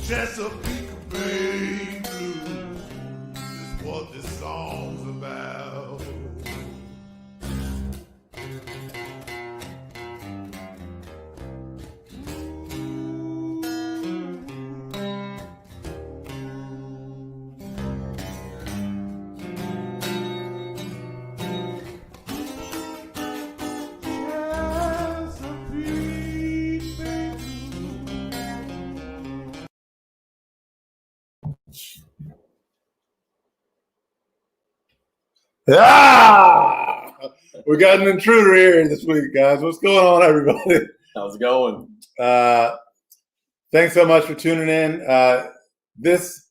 Chesapeake Bay Blues is what this song's about. Ah! We got an intruder here this week, guys. What's going on, everybody? How's it going? Thanks so much for tuning in. It's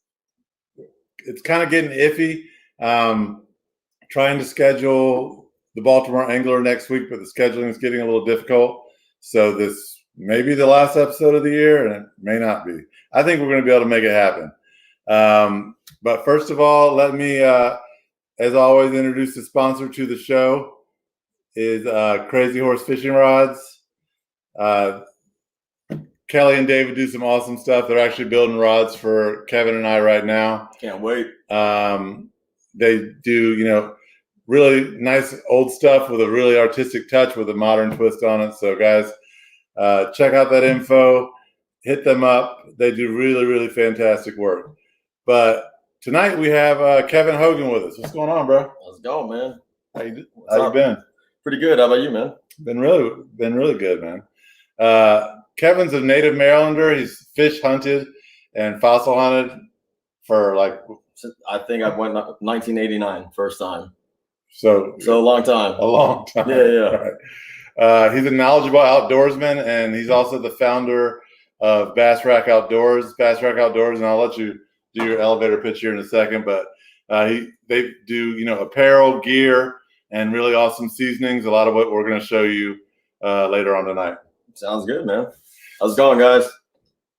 kind of getting iffy. Trying to schedule the Baltimore Angler next week, but the scheduling is getting a little difficult. So this may be the last episode of the year, and it may not be. I think we're going to be able to make it happen. But first of all, let me, as always, introduce the sponsor to the show is Crazyhorse Fishing Rods. Kelly and David do some awesome stuff. They're actually building rods for Kevin and I right now. Can't wait. They do, really nice old stuff with a really artistic touch with a modern twist on it. So, guys, check out that info. Hit them up. They do really, really fantastic work. But tonight we have Kevin Hogan with us. What's going on, bro? Let's go, man. How you been? Pretty good. How about you, man? Been really good, man. Kevin's a native Marylander. He's fish hunted and fossil hunted for I think I went 1989 first time. So a long time. A long time. Yeah. Right. He's a knowledgeable outdoorsman, and he's also the founder of BassRackOutdoors. BassRackOutdoors, and I'll let you do your elevator pitch here in a second, but they do apparel, gear, and really awesome seasonings. A lot of what we're going to show you later on tonight. Sounds good, man. How's it going, guys?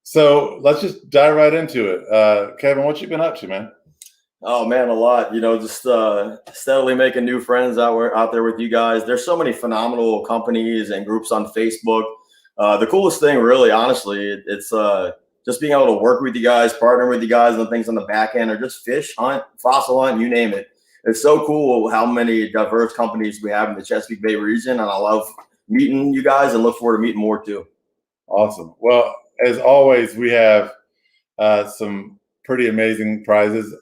So let's just dive right into it. Kevin, what you been up to, man? Oh man, a lot. Just steadily making new friends out there with you guys. There's so many phenomenal companies and groups on Facebook. The coolest thing, really, honestly, it's just being able to work with you guys, partner with you guys on things on the back end, or just fish, hunt, fossil hunt, you name it. It's so cool how many diverse companies we have in the Chesapeake Bay region, and I love meeting you guys and look forward to meeting more too. Awesome. Well, as always, we have some pretty amazing prizes.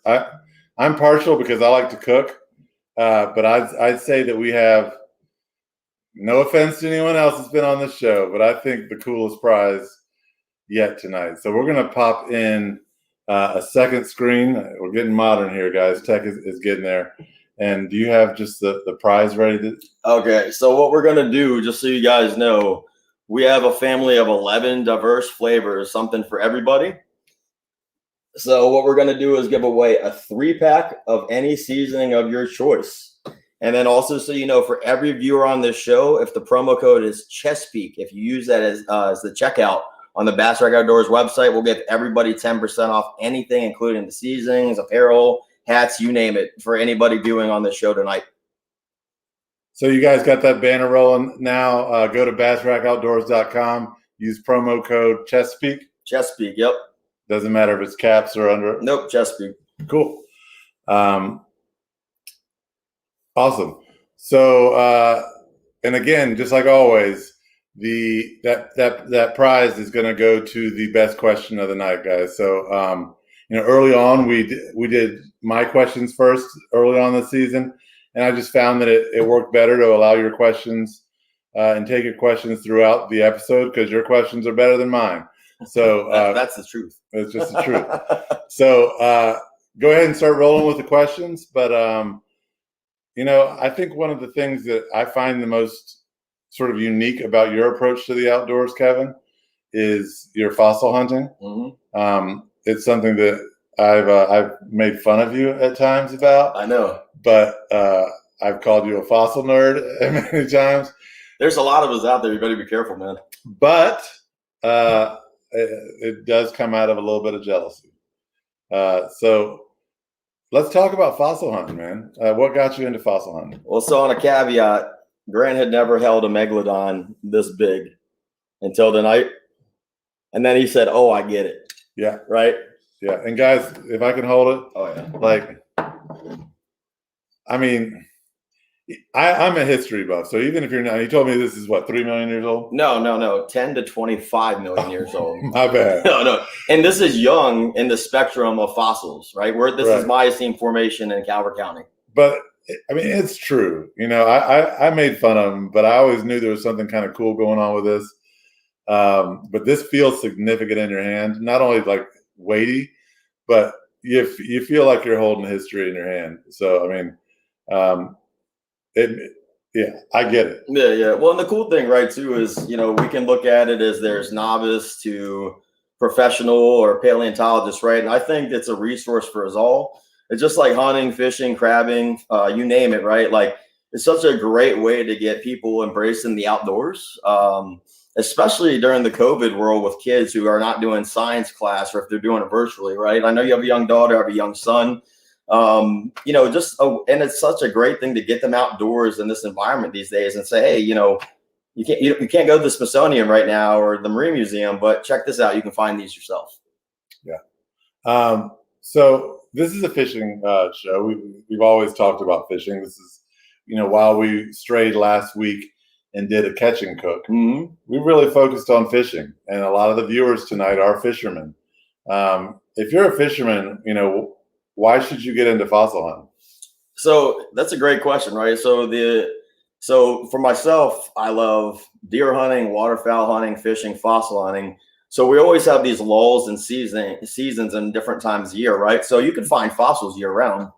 I'm partial because I like to cook, but I'd say that we have, no offense to anyone else that's been on this show, but I think the coolest prize yet tonight. So we're going to pop in a second screen. We're getting modern here, guys. Tech is getting there. And do you have just the prize ready? Okay, so what we're going to do, just so you guys know, we have a family of 11 diverse flavors, something for everybody. So what we're going to do is give away a 3-pack of any seasoning of your choice. And then also, so you know, for every viewer on this show, if the promo code is Chesapeake, if you use that as the checkout on the BassRackOutdoors website, we'll give everybody 10% off anything, including the seasonings, apparel, hats, you name it, for anybody viewing on this show tonight. So you guys got that banner rolling now. Go to BassRackOutdoors.com. Use promo code Chesapeake. Chesapeake, yep. Doesn't matter if it's caps or under it. Nope, Chesapeake. Cool. Awesome. So, and again, just like always, that prize is going to go to the best question of the night, guys. So, early on, we did my questions first early on this season, and I just found that it worked better to allow your questions and take your questions throughout the episode because your questions are better than mine. So that's the truth. It's just the truth. So go ahead and start rolling with the questions. But, I think one of the things that I find the most sort of unique about your approach to the outdoors, Kevin, is your fossil hunting. Mm-hmm. It's something that I've made fun of you at times about. I know. But I've called you a fossil nerd many times. There's a lot of us out there. You better be careful, man. But it does come out of a little bit of jealousy. So let's talk about fossil hunting, man. What got you into fossil hunting? Well, so on a caveat, Grant had never held a megalodon this big until tonight. And then he said, "Oh, I get it." Yeah. Right. Yeah. And guys, if I can hold it, Oh yeah. like, I mean, I'm a history buff. So even if you're not, you told me this is what, 3 million years old? No. 10 to 25 million years old. My bad. No. And this is young in the spectrum of fossils, right? Where this is Miocene formation in Calvert County. But I mean, it's true. You know, I made fun of them, but I always knew there was something kind of cool going on with this. But this feels significant in your hand, not only like weighty, but you feel like you're holding history in your hand. So, I mean, yeah, I get it. Yeah. Well, and the cool thing, right, too, is, you know, we can look at it as there's novice to professional or paleontologist, right? And I think it's a resource for us all. It's just like hunting, fishing, crabbing, you name it, right? Like, it's such a great way to get people embracing the outdoors, especially during the COVID world with kids who are not doing science class, or if they're doing it virtually, right? I know you have a young daughter, I have a young son. You know, and it's such a great thing to get them outdoors in this environment these days and say, hey, you know, you can't go to the Smithsonian right now or the Marine Museum, but check this out. You can find these yourself. Yeah. So this is a fishing show. We've always talked about fishing. This is, you know, while we strayed last week and did a catch and cook, we really focused on fishing. And a lot of the viewers tonight are fishermen. If you're a fisherman, you know, why should you get into fossil hunting? So that's a great question, right? So for myself, I love deer hunting, waterfowl hunting, fishing, fossil hunting. So we always have these lulls and seasons and different times of year, right? So you can find fossils year round,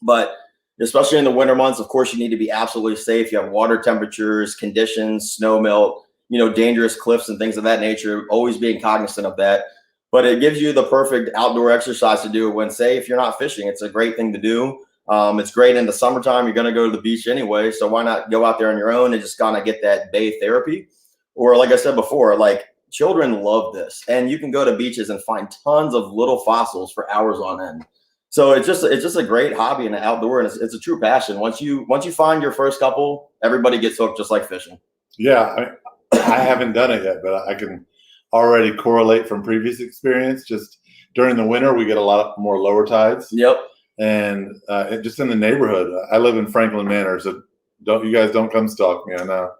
but especially in the winter months, of course, you need to be absolutely safe. You have water temperatures, conditions, snow melt, you know, dangerous cliffs and things of that nature, always being cognizant of that. But it gives you the perfect outdoor exercise to do when, say, if you're not fishing, it's a great thing to do. It's great in the summertime. You're going to go to the beach anyway. So why not go out there on your own and just kind of get that bay therapy? Or like I said before, like, children love this, and you can go to beaches and find tons of little fossils for hours on end. So it's just a great hobby in the outdoor, and it's a true passion. Once you find your first couple, everybody gets hooked, just like fishing. Yeah, I haven't done it yet, but I can already correlate from previous experience. Just during the winter, we get a lot more lower tides. Yep. And just in the neighborhood, I live in Franklin Manor, so you guys don't come stalk me. I know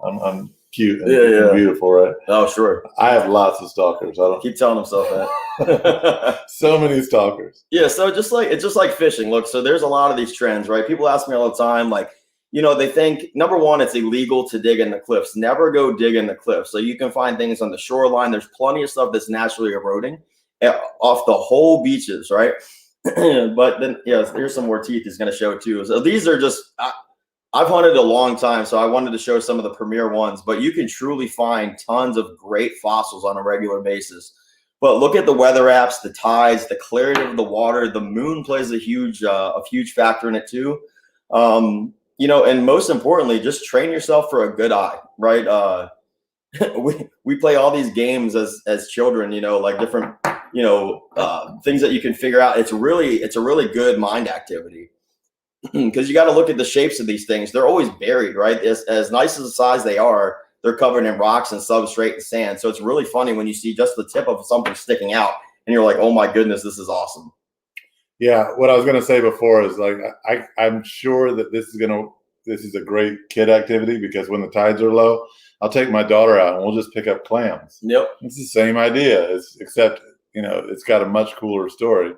I'm cute and beautiful, right? Oh, sure. I have lots of stalkers. I don't keep telling himself that. So many stalkers. Yeah. So it's just like fishing. Look, so there's a lot of these trends, right? People ask me all the time, like, you know, they think, number one, it's illegal to dig in the cliffs. Never go dig in the cliffs. So you can find things on the shoreline. There's plenty of stuff that's naturally eroding off the whole beaches, right? But then, yeah, here's some more teeth he's going to show too. So these are just, I've hunted a long time, so I wanted to show some of the premier ones, but you can truly find tons of great fossils on a regular basis. But look at the weather apps, the tides, the clarity of the water. The moon plays a huge factor in it too. You know, and most importantly, just train yourself for a good eye, right? We play all these games as children, you know, like different, you know, things that you can figure out. It's a really good mind activity. Because you got to look at the shapes of these things. They're always buried, right? As nice as the size they are, they're covered in rocks and substrate and sand. So it's really funny when you see just the tip of something sticking out and you're like, oh my goodness, this is awesome. Yeah, what I was going to say before is, like, I'm sure that this is a great kid activity, because when the tides are low, I'll take my daughter out and we'll just pick up clams. Yep. It's the same idea, except, you know, it's got a much cooler story.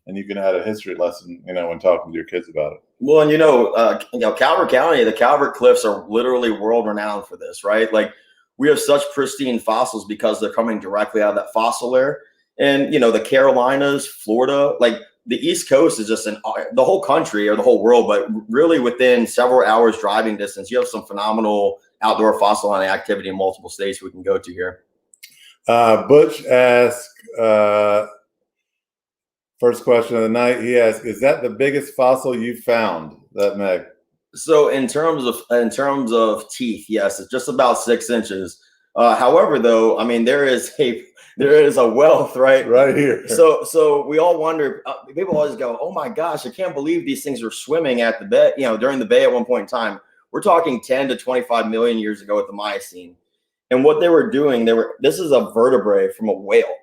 And you can add a history lesson, you know, when talking to your kids about it. Well, and you know, Calvert County, the Calvert Cliffs are literally world renowned for this, right? Like, we have such pristine fossils because they're coming directly out of that fossil layer. And, you know, the Carolinas, Florida, like the East Coast is just the whole country or the whole world, but really within several hours driving distance, you have some phenomenal outdoor fossil hunting activity in multiple states we can go to here. Butch asked, first question of the night, he asked, is that the biggest fossil you found, that Meg? So in terms of teeth, yes, it's just about 6 inches. However, though, I mean, there is a wealth right here. So we all wonder, people always go, oh my gosh, I can't believe these things were swimming at the bay, you know, during the bay at one point in time. We're talking 10 to 25 million years ago at the Miocene. And what they were doing, this is a vertebrae from a whale.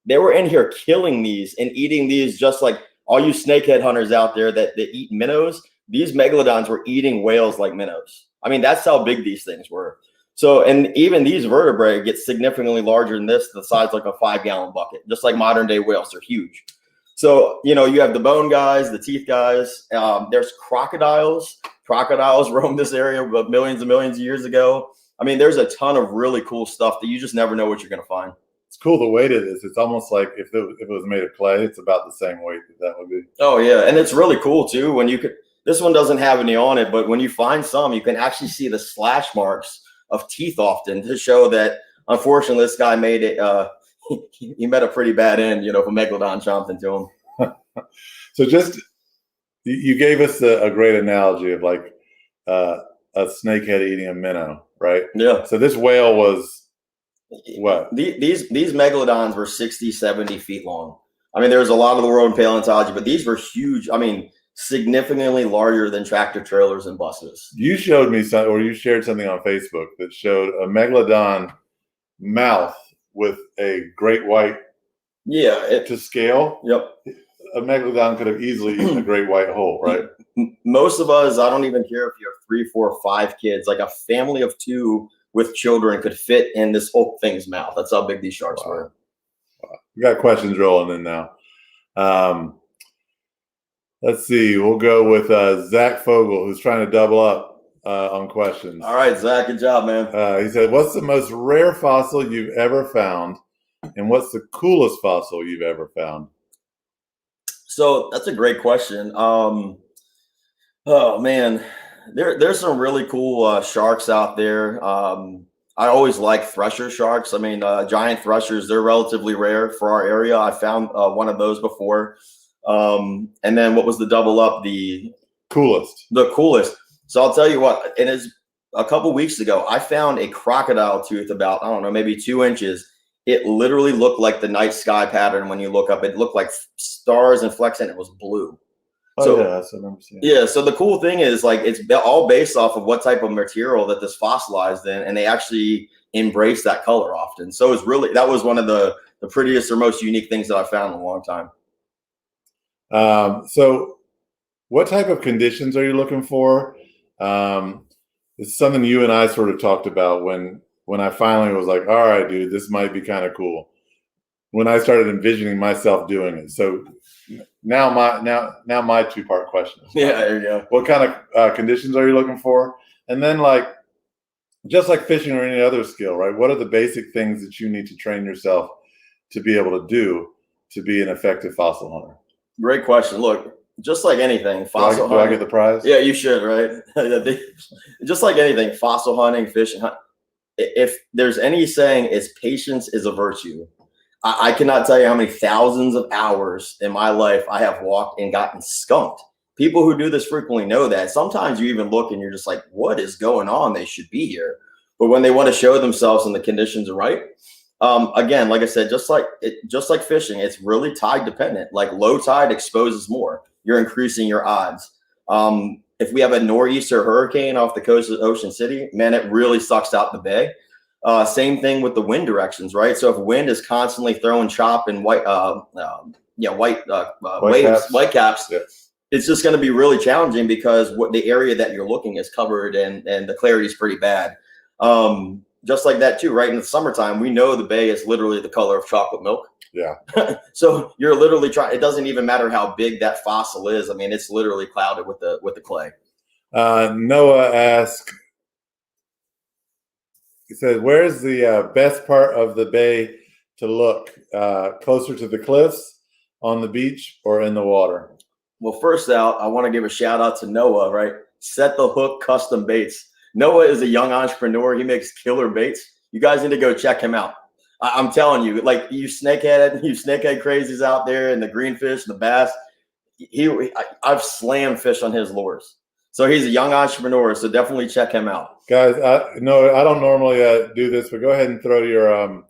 They were in here killing these and eating these, just like all you snakehead hunters out there that eat minnows. These megalodons were eating whales like minnows. I mean, that's how big these things were. So, and even these vertebrae get significantly larger than this, the size like a 5-gallon bucket, just like modern day whales. They're huge. So, you know, you have the bone guys, the teeth guys. There's crocodiles. Crocodiles roamed this area millions and millions of years ago. I mean, there's a ton of really cool stuff that you just never know what you're going to find. It's cool the weight it is. It's almost like if it was made of clay, it's about the same weight that would be. Oh, yeah. And it's really cool, too, when you could. This one doesn't have any on it, but when you find some, you can actually see the slash marks of teeth often to show that, unfortunately, this guy made it. He met a pretty bad end, you know, if a megalodon chomped into him. So just, you gave us a great analogy of like a snakehead eating a minnow, right? Yeah. So this whale was what? These megalodons were 60, 70 feet long. I mean, there's a lot of the world in paleontology, but these were huge. I mean, significantly larger than tractor trailers and buses. You showed me something, or you shared something on Facebook that showed a megalodon mouth with a great white. Yeah. To scale. Yep. A megalodon could have easily eaten a great white whole, right? Most of us, I don't even care if you have 3, 4, 5 kids, like a family of 2 with children could fit in this whole thing's mouth. That's how big these sharks were. Wow. We got questions rolling in now. Let's see. We'll go with Zach Fogel, who's trying to double up on questions. All right, Zach, good job, man. He said, what's the most rare fossil you've ever found? And what's the coolest fossil you've ever found? So that's a great question. Oh, man. There's some really cool sharks out there. I always like thresher sharks. I mean, giant threshers, they're relatively rare for our area. I found one of those before. And then what was the double up? The coolest. So I'll tell you what, it is a couple weeks ago, I found a crocodile tooth about, I don't know, maybe 2 inches. It literally looked like the night sky pattern when you look up. It looked like stars and flecks, and it was blue. Oh, so, yeah, that's what I'm seeing. Yeah, so the cool thing is, like, it's all based off of what type of material that this fossilized in, and they actually embrace that color often. So it's really, that was one of the prettiest or most unique things that I found in a long time. So what type of conditions are you looking for? It's something you and I sort of talked about when I finally was like, all right, dude, this might be kind of cool. When I started envisioning myself doing it. So now my 2-part question. Yeah, there you go. What kind of conditions are you looking for? And then, like, just like fishing or any other skill, right? What are the basic things that you need to train yourself to be able to do to be an effective fossil hunter? Great question. Look, just like anything, fossil hunting. Do I get the prize? Yeah, you should, right? Just like anything, fossil hunting, fishing, if there's any saying, it's patience is a virtue. I cannot tell you how many thousands of hours in my life I have walked and gotten skunked. People who do this frequently know that. Sometimes you even look and you're just like, what is going on? They should be here. But when they want to show themselves and the conditions are right, again, like I said, just like fishing, it's really tide dependent. Like low tide exposes more. You're increasing your odds. If we have a nor'easter hurricane off the coast of Ocean City, man, it really sucks out the bay. Same thing with the wind directions, right? So if wind is constantly throwing chop and white caps, yeah. It's just going to be really challenging because what the area that you're looking is covered and the clarity is pretty bad. Just like that too, right? In the summertime, we know the bay is literally the color of chocolate milk. Yeah. So you're literally trying. It doesn't even matter how big that fossil is. I mean, it's literally clouded with the clay. Noah asked. He said, "Where's the best part of the bay to look? Closer to the cliffs, on the beach, or in the water?" Well, first out, I want to give a shout out to Noah. Right, Set the Hook Custom Baits. Noah is a young entrepreneur. He makes killer baits. You guys need to go check him out. I'm telling you, like you snakehead crazies out there, and the greenfish, the bass. I've slammed fish on his lures. So he's a young entrepreneur. So definitely check him out, guys. I don't normally do this, but go ahead and throw your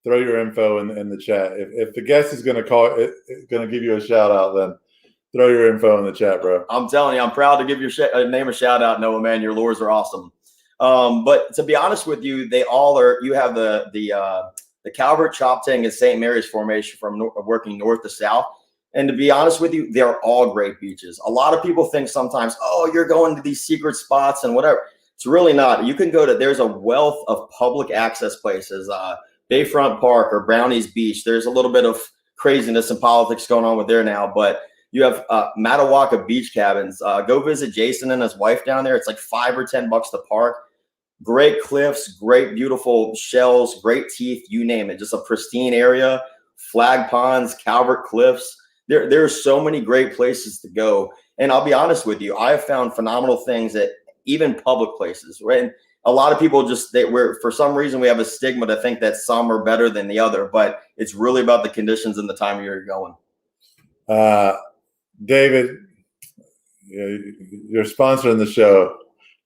info in the chat. If the guest is going to give you a shout out, then throw your info in the chat, bro. I'm telling you, I'm proud to give your name a shout out, Noah. Man, your lures are awesome. But to be honest with you, they all are. You have the Calvert, Choptank, and St. Mary's formation from working north to south. And to be honest with you, they're all great beaches. A lot of people think sometimes, oh, you're going to these secret spots and whatever. It's really not. You can go to, there's a wealth of public access places, Bayfront Park or Brownies Beach. There's a little bit of craziness and politics going on with there now, but you have Matawaka beach cabins. Go visit Jason and his wife down there. It's like $5 or $10 to park. Great cliffs, great beautiful shells, great teeth, you name it. Just a pristine area, flag ponds, Calvert Cliffs. There's so many great places to go. And I'll be honest with you, I have found phenomenal things at even public places, right? And a lot of people for some reason, we have a stigma to think that some are better than the other, but it's really about the conditions and the time of year you're going. David, you're sponsoring the show.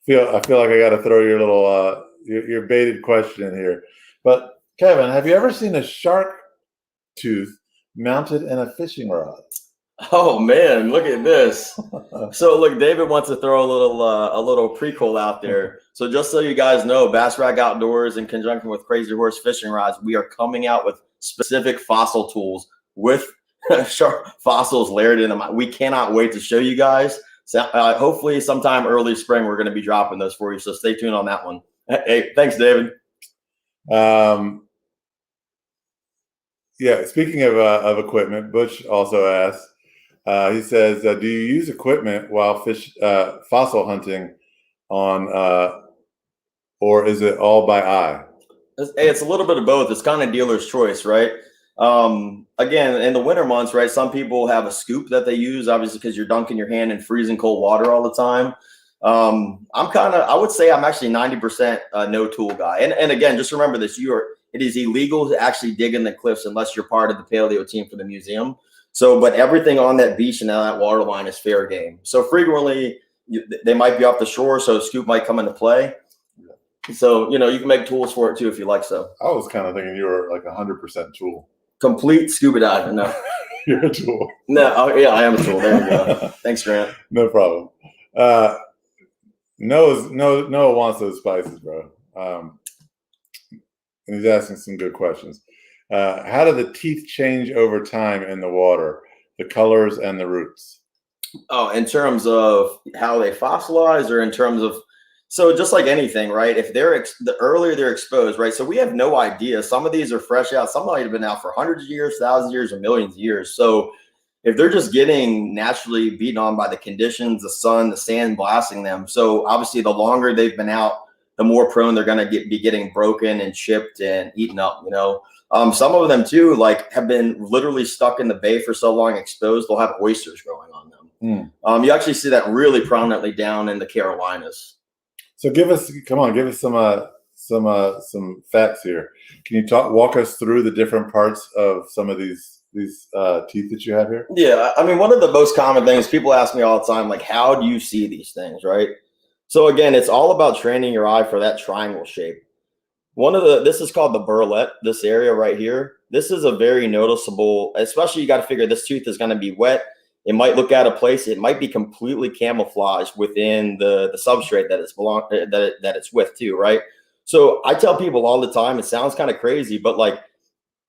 I feel like I got to throw your little your baited question in here. But Kevin, have you ever seen a shark tooth mounted in a fishing rod? Oh man, look at this. So look, David wants to throw a little prequel out there. So just so you guys know, Bass Rack Outdoors in conjunction with Crazyhorse fishing rods, we are coming out with specific fossil tools with shark fossils layered in them. We cannot wait to show you guys. So hopefully sometime early spring, we're going to be dropping those for you. So stay tuned on that one. Hey, thanks, David. Yeah, speaking of equipment, Butch also asked, he says, do you use equipment while fossil hunting on, or is it all by eye? It's a little bit of both. It's kind of dealer's choice, right? Again, in the winter months, right, some people have a scoop that they use, obviously, because you're dunking your hand in freezing cold water all the time. I would say I'm actually 90% no tool guy. And again, just remember this, it is illegal to actually dig in the cliffs unless you're part of the paleo team for the museum. So, but everything on that beach and on that water line is fair game. So frequently they might be off the shore, so a scoop might come into play. So, you can make tools for it too, if you like. So I was kind of thinking you were like 100% tool. Complete scuba diving. No, you're a tool. No, yeah, I am a tool. There you go. Thanks, Grant. No problem. Noah wants those spices, bro. And he's asking some good questions. How do the teeth change over time in the water, the colors and the roots? Oh, in terms of how they fossilize, or in terms of, so just like anything, right? If the earlier they're exposed, right? So we have no idea. Some of these are fresh out. Some might have been out for hundreds of years, thousands of years, or millions of years. So if they're just getting naturally beaten on by the conditions, the sun, the sand blasting them. So obviously the longer they've been out, the more prone they're going to be getting broken and chipped and eaten up, Some of them too, like, have been literally stuck in the bay for so long exposed, they'll have oysters growing on them. You actually see that really prominently down in the Carolinas. So give us some facts here. Can you walk us through the different parts of some of these teeth that you have here? Yeah, I mean, one of the most common things people ask me all the time, like, how do you see these things, right? So again, it's all about training your eye for that triangle shape. This is called the burlette, this area right here. This is a very noticeable, especially you got to figure this tooth is going to be wet. It might look out of place. It might be completely camouflaged within the substrate that it's with too, right? So I tell people all the time, it sounds kind of crazy, but like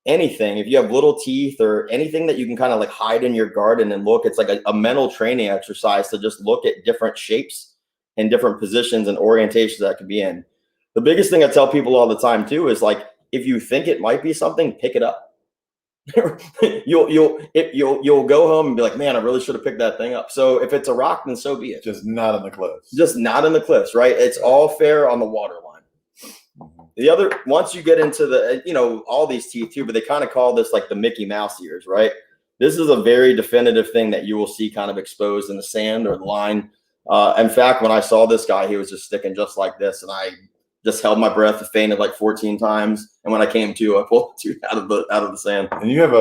anything, if you have little teeth or anything that you can kind of like hide in your garden and look, it's like a mental training exercise to just look at different shapes and different positions and orientations that could be in. The biggest thing I tell people all the time too is, like, if you think it might be something, pick it up. You'll go home and be like, man, I really should have picked that thing up. So if it's a rock, then so be it. Just not in the cliffs. Just not in the cliffs, right? It's all fair on the water line. The other, once you get into the, all these teeth too, but they kind of call this like the Mickey Mouse ears, right? This is a very definitive thing that you will see kind of exposed in the sand or the line. In fact, when I saw this guy, he was just sticking just like this, and I just held my breath, fainted like 14 times, and when I came to, I pulled the tooth out of the sand. And you have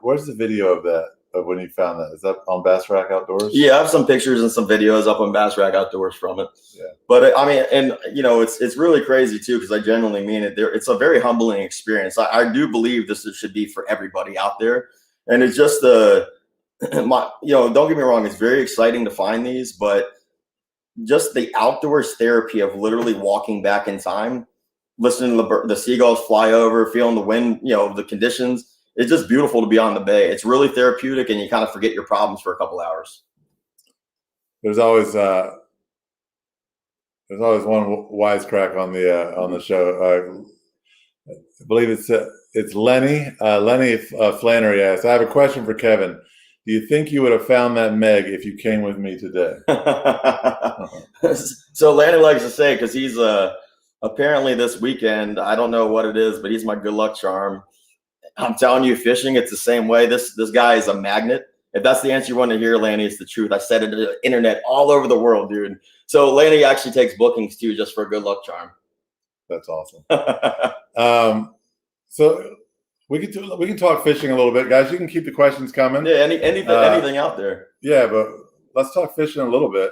where's the video of that, of when you found that? Is that on Bass Rack Outdoors? Yeah, I have some pictures and some videos up on Bass Rack Outdoors from it. Yeah. But I mean, and it's really crazy too, because I genuinely mean it. It's a very humbling experience. I do believe this should be for everybody out there, and it's just don't get me wrong, it's very exciting to find these, but just the outdoors therapy of literally walking back in time, listening to the seagulls fly over, feeling the wind, the conditions. It's just beautiful to be on the bay. It's really therapeutic, and you kind of forget your problems for a couple hours. There's always one wisecrack on the show. I believe it's Lenny. Lenny Flannery asks, I have a question for Kevin. Do you think you would have found that Meg if you came with me today? So Lenny likes to say, because he's apparently this weekend, I don't know what it is, but he's my good luck charm. I'm telling you, fishing, it's the same way. This guy is a magnet. If that's the answer you want to hear, Lanny, it's the truth. I said it to the internet all over the world, dude. So Lanny actually takes bookings too, just for a good luck charm. That's awesome. So we can talk fishing a little bit, guys. You can keep the questions coming. Yeah, anything out there. Yeah, but let's talk fishing a little bit.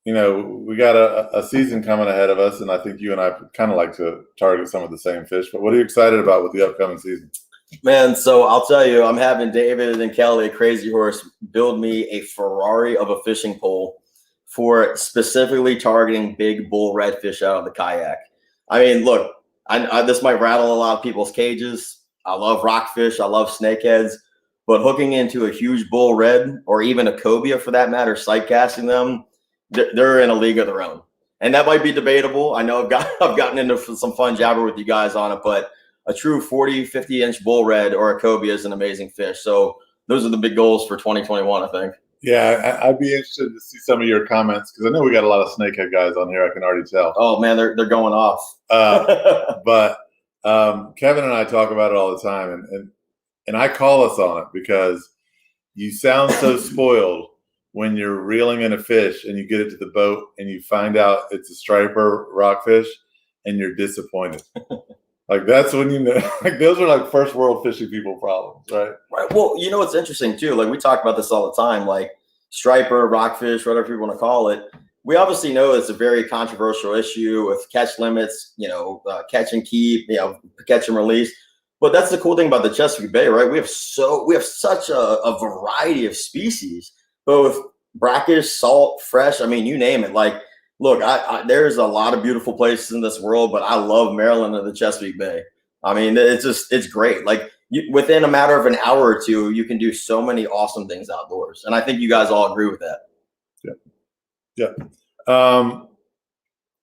We got a season coming ahead of us, and I think you and I kind of like to target some of the same fish. But what are you excited about with the upcoming season? Man, so I'll tell you, I'm having David and Kelly at Crazyhorse build me a Ferrari of a fishing pole for specifically targeting big bull redfish out of the kayak. I mean, look, I this might rattle a lot of people's cages. I love rockfish. I love snakeheads. But hooking into a huge bull red, or even a cobia for that matter, sight casting them, they're in a league of their own. And that might be debatable. I know I've gotten into some fun jabber with you guys on it, but a true 40, 50-inch bull red or a cobia is an amazing fish. So those are the big goals for 2021, I think. Yeah, I'd be interested to see some of your comments, because I know we got a lot of snakehead guys on here. I can already tell. Oh, man, they're going off. But Kevin and I talk about it all the time, and I call us on it because you sound so spoiled when you're reeling in a fish and you get it to the boat and you find out it's a striper rockfish and you're disappointed. Like, that's when you know, like, those are like first world fishing people problems, right? Right. Well, it's interesting too. Like, we talk about this all the time, like striper, rockfish, whatever you want to call it. We obviously know it's a very controversial issue with catch limits, catch and keep, catch and release. But that's the cool thing about the Chesapeake Bay, right? We have such a variety of species, both brackish, salt, fresh. I mean, you name it. Like, look, there's a lot of beautiful places in this world, but I love Maryland and the Chesapeake Bay. I mean, it's great. Like, within a matter of an hour or two, you can do so many awesome things outdoors. And I think you guys all agree with that. Yeah.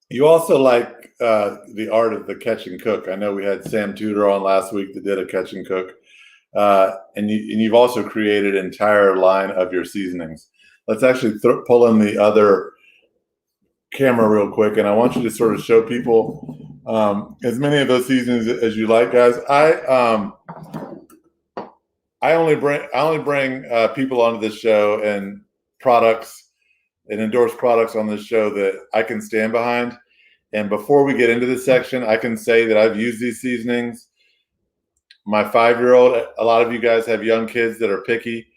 You also like the art of the catch and cook. I know we had Sam Tudor on last week that did a catch and cook. And you've also created an entire line of your seasonings. Let's actually pull in the other camera real quick, and I want you to sort of show people as many of those seasonings as you like, guys. I only bring people onto this show and products and endorse products on this show that I can stand behind. And before we get into this section, I can say that I've used these seasonings. My 5-year-old, a lot of you guys have young kids that are picky.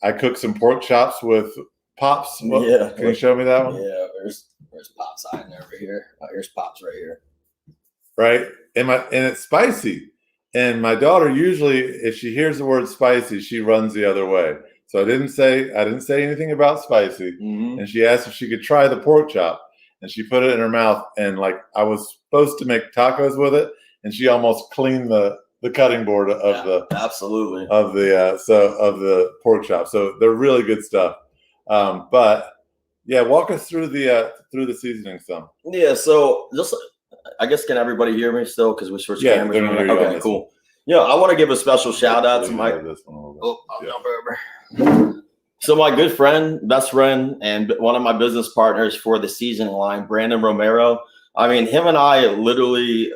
I cooked some pork chops with Pops. Yeah. Can you show me that one? Yeah, where's Pops hiding over here? Oh, here's Pops right here. Right. And it's spicy. And my daughter, usually if she hears the word spicy, she runs the other way. So I didn't say anything about spicy. Mm-hmm. And she asked if she could try the pork chop. And she put it in her mouth, and like, I was supposed to make tacos with it, and she almost cleaned the cutting board of the pork chop. So they're really good stuff. But yeah, walk us through the seasoning some. Yeah, so just, I guess, can everybody hear me still? Because we switched cameras. Okay, cool. Yeah, I want to give a special shout out to my. I'll jump over. So my good friend, best friend, and one of my business partners for the seasoning line, Brandon Romero. I mean, him and I literally,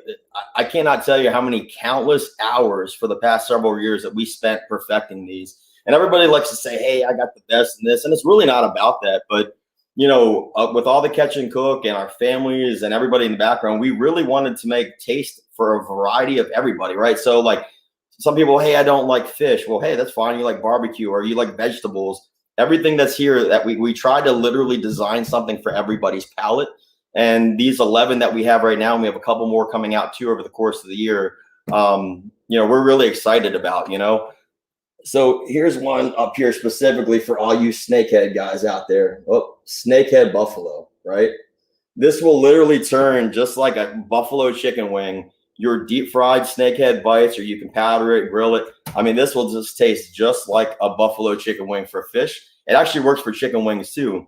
I cannot tell you how many countless hours for the past several years that we spent perfecting these. And everybody likes to say, hey, I got the best in this. And it's really not about that. But, with all the catch and cook and our families and everybody in the background, we really wanted to make taste for a variety of everybody, right? So, like, some people, hey, I don't like fish. Well, hey, that's fine. You like barbecue or you like vegetables. Everything that's here, that we try to literally design something for everybody's palate. And these 11 that we have right now, and we have a couple more coming out too over the course of the year, we're really excited about, So here's one up here specifically for all you snakehead guys out there. Oh, Snakehead Buffalo, right? This will literally turn just like a buffalo chicken wing. Your deep fried snakehead bites, or you can powder it, grill it. I mean, this will just taste just like a buffalo chicken wing for fish. It actually works for chicken wings too.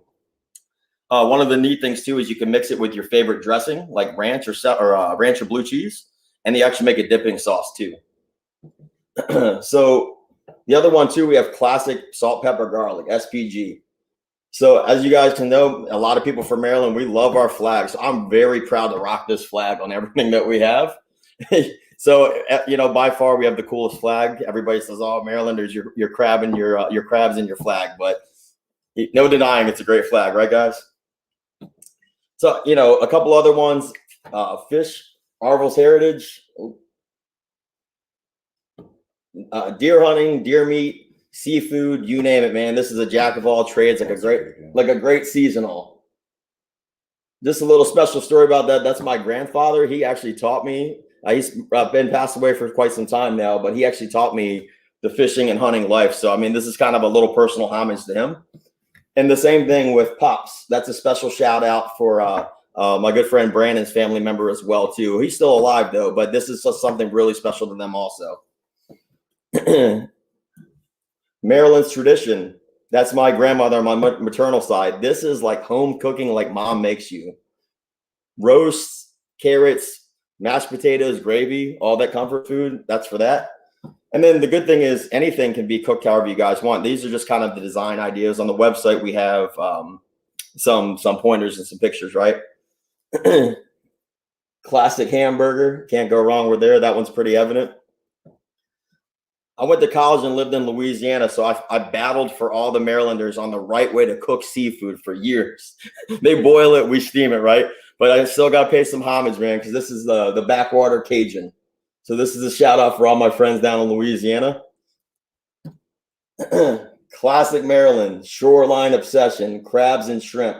One of the neat things too is you can mix it with your favorite dressing, like ranch or ranch or blue cheese, and they actually make a dipping sauce too. So the other one too, we have classic salt, pepper, garlic, SPG. So as you guys can know, a lot of people from Maryland, we love our flag. So I'm very proud to rock this flag on everything that we have. So, you know, by far we have the coolest flag. Everybody says, oh, Marylanders, your crab and your crabs and your flag, but no denying it's a great flag, right, guys? So, you know, a couple other ones, fish, Arville's Heritage, deer hunting, deer meat, seafood, you name it, man. This is a jack of all trades, like a great seasonal. Just a little special story about that. That's my grandfather. He actually taught me. He's been passed away for quite some time now, but he actually taught me the fishing and hunting life. So, I mean, this is kind of a little personal homage to him. And the same thing with Pops. That's a special shout out for my good friend Brandon's family member as well, too. He's still alive, though, but this is just something really special to them also. Maryland's tradition. That's my grandmother on my maternal side. This is like home cooking like mom makes you. Roasts, carrots, mashed potatoes, gravy, all that comfort food. That's for that. And then the good thing is anything can be cooked however you guys want. These are just kind of the design ideas. On the website, we have some pointers and some pictures, right? Classic hamburger. Can't go wrong with there. That one's pretty evident. I went to college and lived in Louisiana, so I battled for all the Marylanders on the right way to cook seafood for years. They boil it, we steam it, right? But I still got to pay some homage, man, because this is the backwater Cajun. So this is a shout out for all my friends down in Louisiana. Classic Maryland, shoreline obsession, crabs and shrimp.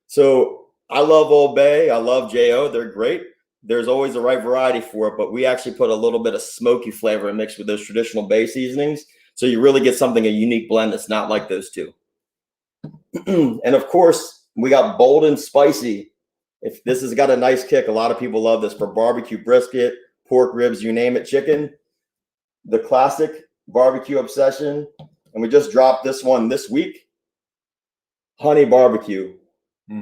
So I love Old Bay. I love J.O. They're great. There's always the right variety for it, but we actually put a little bit of smoky flavor mixed with those traditional bay seasonings. So you really get something, a unique blend that's not like those two. And of course, we got bold and spicy. If this has got a nice kick, a lot of people love this for barbecue brisket, pork ribs, you name it, chicken. The classic barbecue obsession. And we just dropped this one this week. Honey barbecue.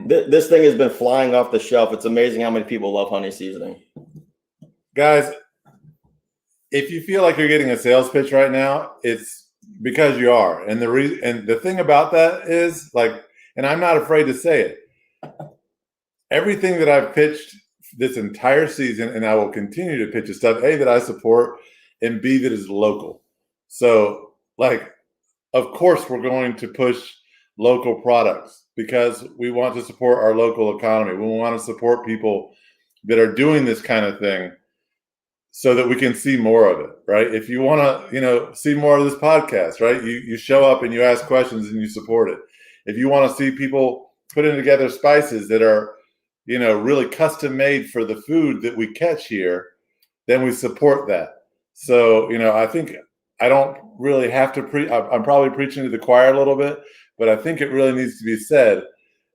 This thing has been flying off the shelf. It's amazing how many people love honey seasoning. Guys, if you feel like you're getting a sales pitch right now, it's because you are. And the thing about that is, like, and I'm not afraid to say it, everything that I've pitched this entire season, and I will continue to pitch, is stuff, A, that I support, and B, that is local. So, like, of course, we're going to push local products because we want to support our local economy. We want to support people that are doing this kind of thing so that we can see more of it, right? If you want to, see more of this podcast, right? You show up and you ask questions and you support it. If you want to see people putting together spices that are, really custom made for the food that we catch here, then we support that. So, I think I don't really have to I'm probably preaching to the choir a little bit, but I think it really needs to be said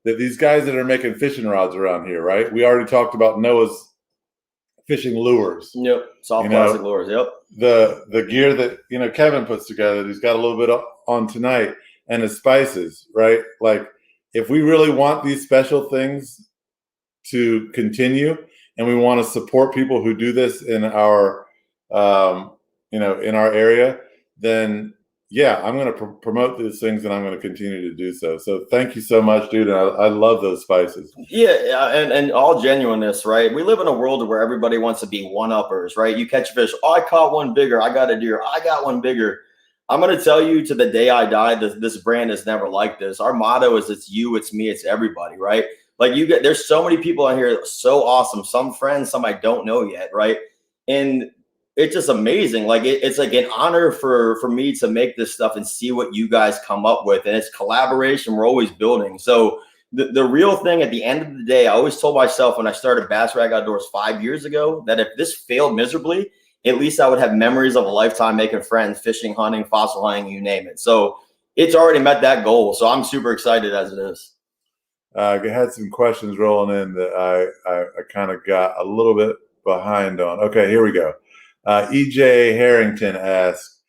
that these guys that are making fishing rods around here, right? We already talked about Noah's fishing lures. Yep, soft plastic lures. Yep. The gear that Kevin puts together, he's got a little bit on tonight, and his spices, right? Like, if we really want these special things to continue, and we want to support people who do this in our, in our area, then yeah, I'm going to promote these things, and I'm going to continue to do so. So thank you so much, dude. And I love those spices. Yeah, and all genuineness, right? We live in a world where everybody wants to be one-uppers, right? You catch a fish, oh, I caught one bigger. I got a deer. I got one bigger. I'm going to tell you to the day I die, this brand is never like this. Our motto is it's you, it's me, it's everybody, right? Like there's so many people out here, so awesome. Some friends, some I don't know yet, right? And it's just amazing. Like it's like an honor for me to make this stuff and see what you guys come up with. And it's collaboration. We're always building. So the real thing at the end of the day, I always told myself when I started BassRack Outdoors 5 years ago, that if this failed miserably, at least I would have memories of a lifetime making friends, fishing, hunting, fossil hunting, you name it. So it's already met that goal. So I'm super excited as it is. I had some questions rolling in that I kind of got a little bit behind on. Okay, here we go. EJ Harrington asks,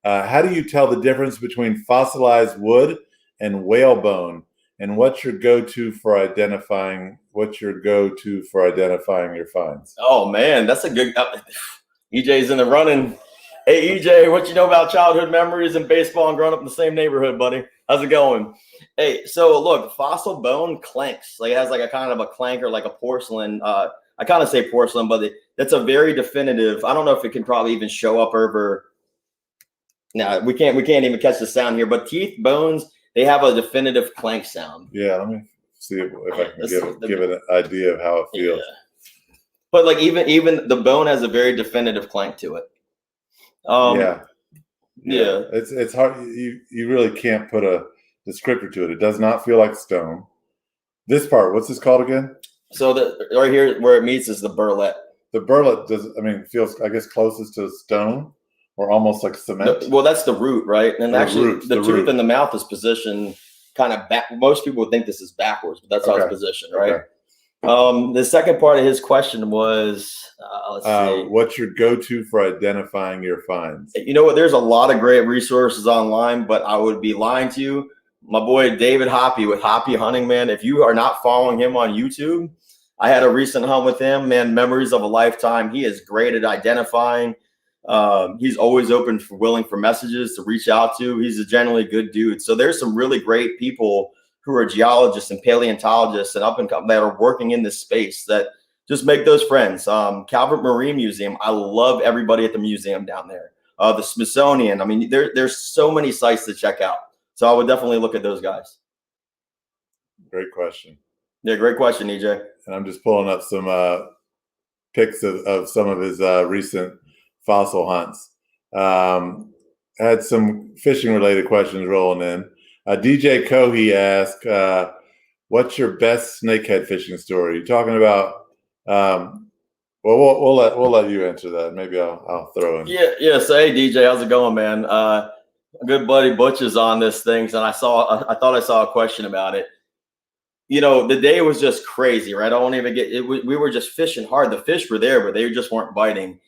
how do you tell the difference between fossilized wood and whalebone? And what's your go-to for identifying your finds? Oh man, that's a good. EJ's in the running. Hey EJ, what you know about childhood memories and baseball and growing up in the same neighborhood, buddy? How's it going? Hey, so look, fossil bone clanks. Like it has like a kind of a clank or like a porcelain. I kind of say porcelain, but that's a very definitive. I don't know if it can probably even show up over. Now we can't even catch the sound here, but teeth, bones, they have a definitive clank sound. Yeah, let me see if I can give it an idea of how it feels. Yeah. But like even the bone has a very definitive clank to it. Yeah. It's hard. You really can't put a descriptor to it. It does not feel like stone. This part, what's this called again? So right here where it meets is the burlette. The burlette feels, I guess, closest to stone or almost like cement. Well, that's the root, right? And actually the tooth root in the mouth is positioned kind of back. Most people would think this is backwards, but that's how it's positioned, right? Okay. The second part of his question was, let's see. What's your go-to for identifying your finds? You know what? There's a lot of great resources online, but I would be lying to you. My boy David Hoppy with Hoppy Hunting, man. If you are not following him on YouTube, I had a recent hunt with him, man. Memories of a lifetime. He is great at identifying. He's always willing for messages to reach out to. He's a generally good dude. So there's some really great people who are geologists and paleontologists and up and coming that are working in this space that just make those friends. Calvert Marine Museum. I love everybody at the museum down there. The Smithsonian. I mean, there's so many sites to check out. So I would definitely look at those guys. Great question. Yeah, great question, EJ. And I'm just pulling up some pics of some of his recent fossil hunts. Had some fishing related questions rolling in. DJ Cohey asked, what's your best snakehead fishing story? You're talking about, we'll let you answer that. Maybe I'll throw in. Yeah. So hey DJ, how's it going, man? A good buddy Butch is on this thing, and I thought I saw a question about it. You know, the day was just crazy, right? I won't even get it. We were just fishing hard. The fish were there, but they just weren't biting.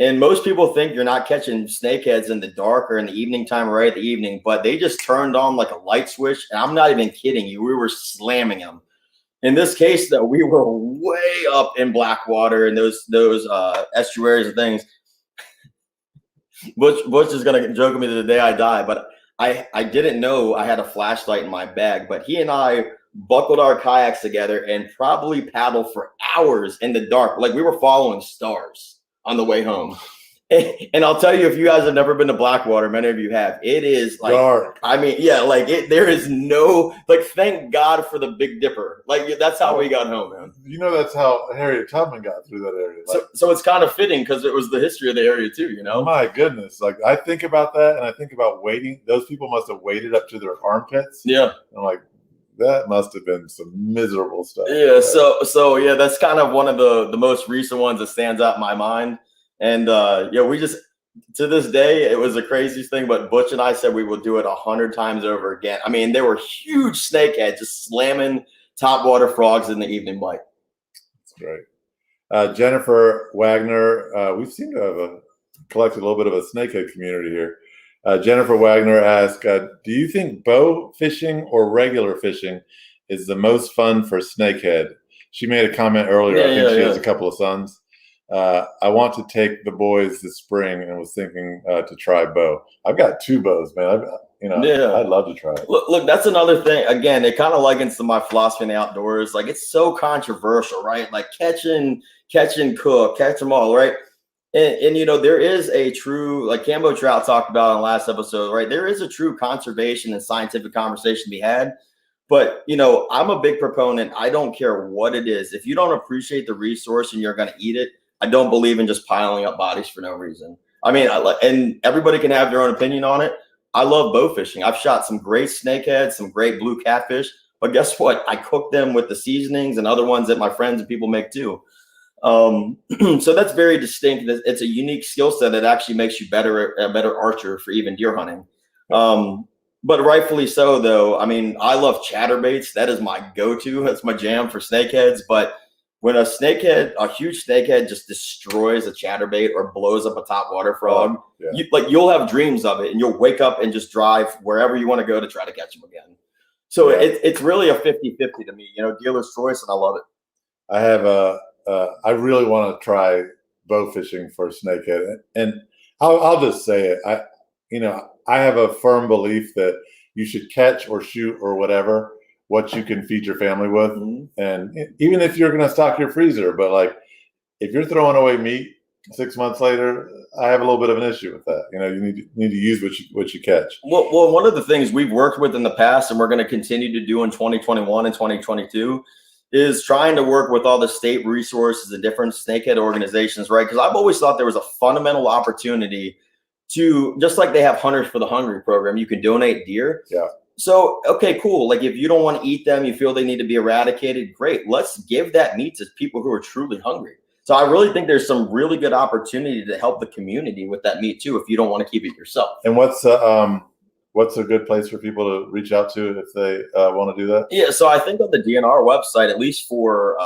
And most people think you're not catching snakeheads in the dark or in the evening time, right at the evening, but they just turned on like a light switch. And I'm not even kidding you. We were slamming them. In this case, though, we were way up in Blackwater and those estuaries and things. Butch is going to joke at me to the day I die, but I didn't know I had a flashlight in my bag, but he and I buckled our kayaks together and probably paddled for hours in the dark. Like we were following stars on the way home. And I'll tell you, if you guys have never been to Blackwater, many of you have, it is like dark. I mean, yeah, like there is no, like, thank God for the Big Dipper. Like that's how we got home, man. You know, that's how Harriet Tubman got through that area. Like, so it's kind of fitting because it was the history of the area too, you know? My goodness. Like I think about that and I think about waiting. Those people must have waited up to their armpits. Yeah. I'm like, that must have been some miserable stuff. Yeah. So yeah, that's kind of one of the most recent ones that stands out in my mind. And yeah, we just, to this day, it was the craziest thing. But Butch and I said we would do it 100 times over again. I mean, there were huge snakeheads just slamming topwater frogs in the evening light. That's great. Jennifer Wagner, we seem to have collected a little bit of a snakehead community here. Jennifer Wagner asked, do you think bow fishing or regular fishing is the most fun for snakehead? She made a comment earlier. I think she has a couple of sons. I want to take the boys this spring and was thinking to try bow. I've got 2 bows, man. I'd love to try it. Look, that's another thing. Again, it kind of likens to my philosophy in the outdoors. Like it's so controversial, right? Like catch and cook, catch them all, right? And you know, there is a true, like Cambo Trout talked about in the last episode, right? There is a true conservation and scientific conversation to be had. But, you know, I'm a big proponent. I don't care what it is. If you don't appreciate the resource and you're going to eat it, I don't believe in just piling up bodies for no reason. I mean, and everybody can have their own opinion on it. I love bow fishing. I've shot some great snakeheads, some great blue catfish. But guess what? I cook them with the seasonings and other ones that my friends and people make too. So that's very distinct. It's a unique skill set that actually makes you a better archer for even deer hunting. But rightfully so, though. I mean, I love chatterbaits. That is my go-to. That's my jam for snakeheads. But when a huge snakehead just destroys a chatterbait or blows up a top water frog, you'll have dreams of it, and you'll wake up and just drive wherever you want to go to try to catch them again. So it's really a 50-50 to me, dealer's choice, and I love it. I really want to try bow fishing for snakehead, and I'll just say it. I have a firm belief that you should catch or shoot or whatever what you can feed your family with. And even if you're going to stock your freezer, but like if you're throwing away meat 6 months later, I have a little bit of an issue with that. You need to use what you catch. Well, one of the things we've worked with in the past, and we're going to continue to do in 2021 and 2022, is trying to work with all the state resources and different snakehead organizations, right? Because I've always thought there was a fundamental opportunity to, just like they have Hunters for the Hungry program, you can donate deer. Yeah. So, okay, cool. Like if you don't want to eat them, you feel they need to be eradicated, great. Let's give that meat to people who are truly hungry. So I really think there's some really good opportunity to help the community with that meat too, if you don't want to keep it yourself. And what's a good place for people to reach out to if they want to do that? Yeah, so I think on the DNR website, at least for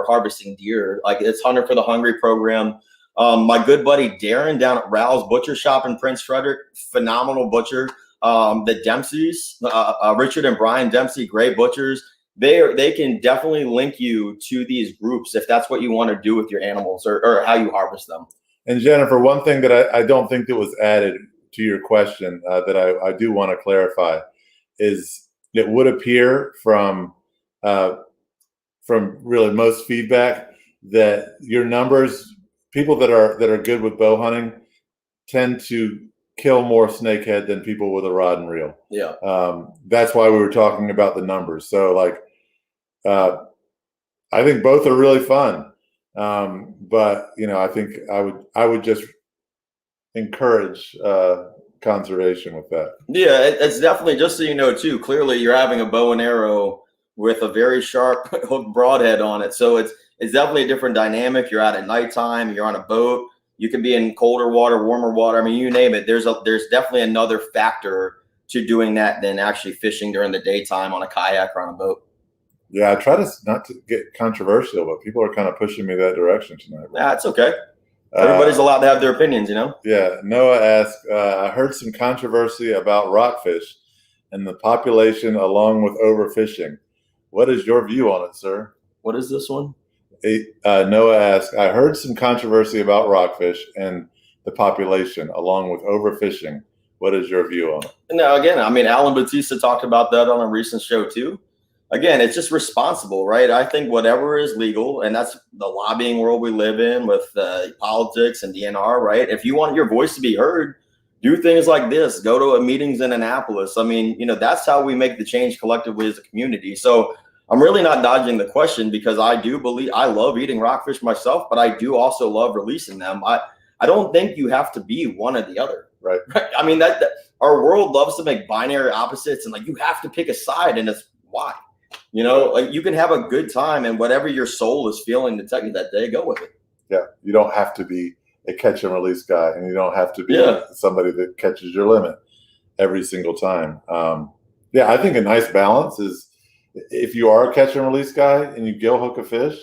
harvesting deer, like it's Hunter for the Hungry program. My good buddy Darren down at Raoul's Butcher Shop in Prince Frederick, phenomenal butcher. The Dempseys, Richard and Brian Dempsey, great butchers. They can definitely link you to these groups if that's what you want to do with your animals or how you harvest them. And Jennifer, one thing that I don't think that was added to your question that I do want to clarify is it would appear from really most feedback that your numbers, people that are good with bow hunting, tend to kill more snakehead than people with a rod and reel. Yeah. That's why we were talking about the numbers. So like, I think both are really fun. But I think I would just encourage conservation with that. Yeah, it's definitely, just so you know too, clearly you're having a bow and arrow with a very sharp broadhead on it. So it's definitely a different dynamic. You're out at nighttime, you're on a boat. You can be in colder water, warmer water. I mean, you name it. There's definitely another factor to doing that than actually fishing during the daytime on a kayak or on a boat. Yeah, I try not to get controversial, but people are kind of pushing me that direction tonight. Yeah, it's okay. Everybody's allowed to have their opinions, Yeah. Noah asked, I heard some controversy about rockfish and the population along with overfishing. What is your view on it, sir? What is this one? Noah asked, I heard some controversy about rockfish and the population along with overfishing. What is your view on it? Now, again, I mean, Alan Batista talked about that on a recent show too. Again, it's just responsible, right? I think whatever is legal, and that's the lobbying world we live in with politics and DNR, right? If you want your voice to be heard, do things like this. Go to meetings in Annapolis. I mean, that's how we make the change collectively as a community. So I'm really not dodging the question, because I do believe, I love eating rockfish myself, but I do also love releasing them. I don't think you have to be one or the other. Right. I mean, that our world loves to make binary opposites, and like you have to pick a side, and it's why. Like you can have a good time, and whatever your soul is feeling to tell you that day, go with it. Yeah. You don't have to be a catch and release guy, and you don't have to be somebody that catches your limit every single time. I think a nice balance is if you are a catch and release guy and you gill hook a fish,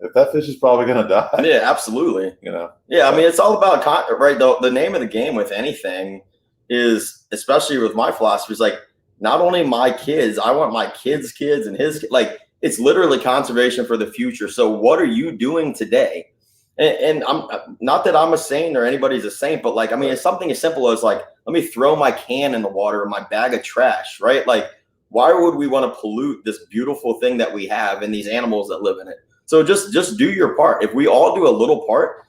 if that fish is probably going to die. Yeah, absolutely. Yeah. I mean, it's all about, right. The name of the game with anything is, especially with my philosophy, is like, not only my kids, I want my kids' kids and his, like, it's literally conservation for the future. So what are you doing today? And I'm not that I'm a saint or anybody's a saint, but like, I mean, it's something as simple as like, let me throw my can in the water or my bag of trash, right? Like, why would we want to pollute this beautiful thing that we have and these animals that live in it? So just do your part. If we all do a little part,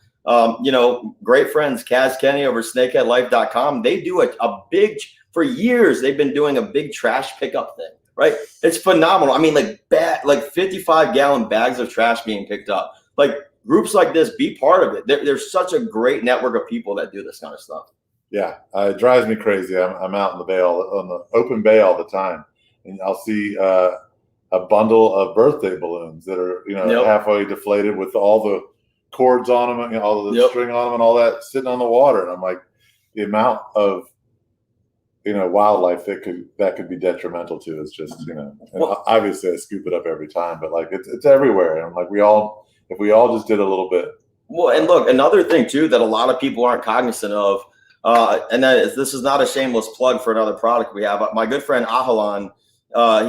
great friends, Kaz Kenny over snakeheadlife.com, they do a big, for years, they've been doing a big trash pickup thing, right? It's phenomenal. I mean, like 55-gallon bags of trash being picked up. Like groups like this, be part of it. There's such a great network of people that do this kind of stuff. Yeah, it drives me crazy. I'm out in the bay on the open bay all the time, and I'll see a bundle of birthday balloons that are, halfway deflated with all the cords on them and all the string on them and all that sitting on the water. And I'm like, the amount of, wildlife that could be detrimental to is just, and obviously I scoop it up every time, but like it's everywhere. And I'm like, if we all just did a little bit. Well, and look, another thing too that a lot of people aren't cognizant of, and that is, this is not a shameless plug for another product we have. My good friend Ahalan,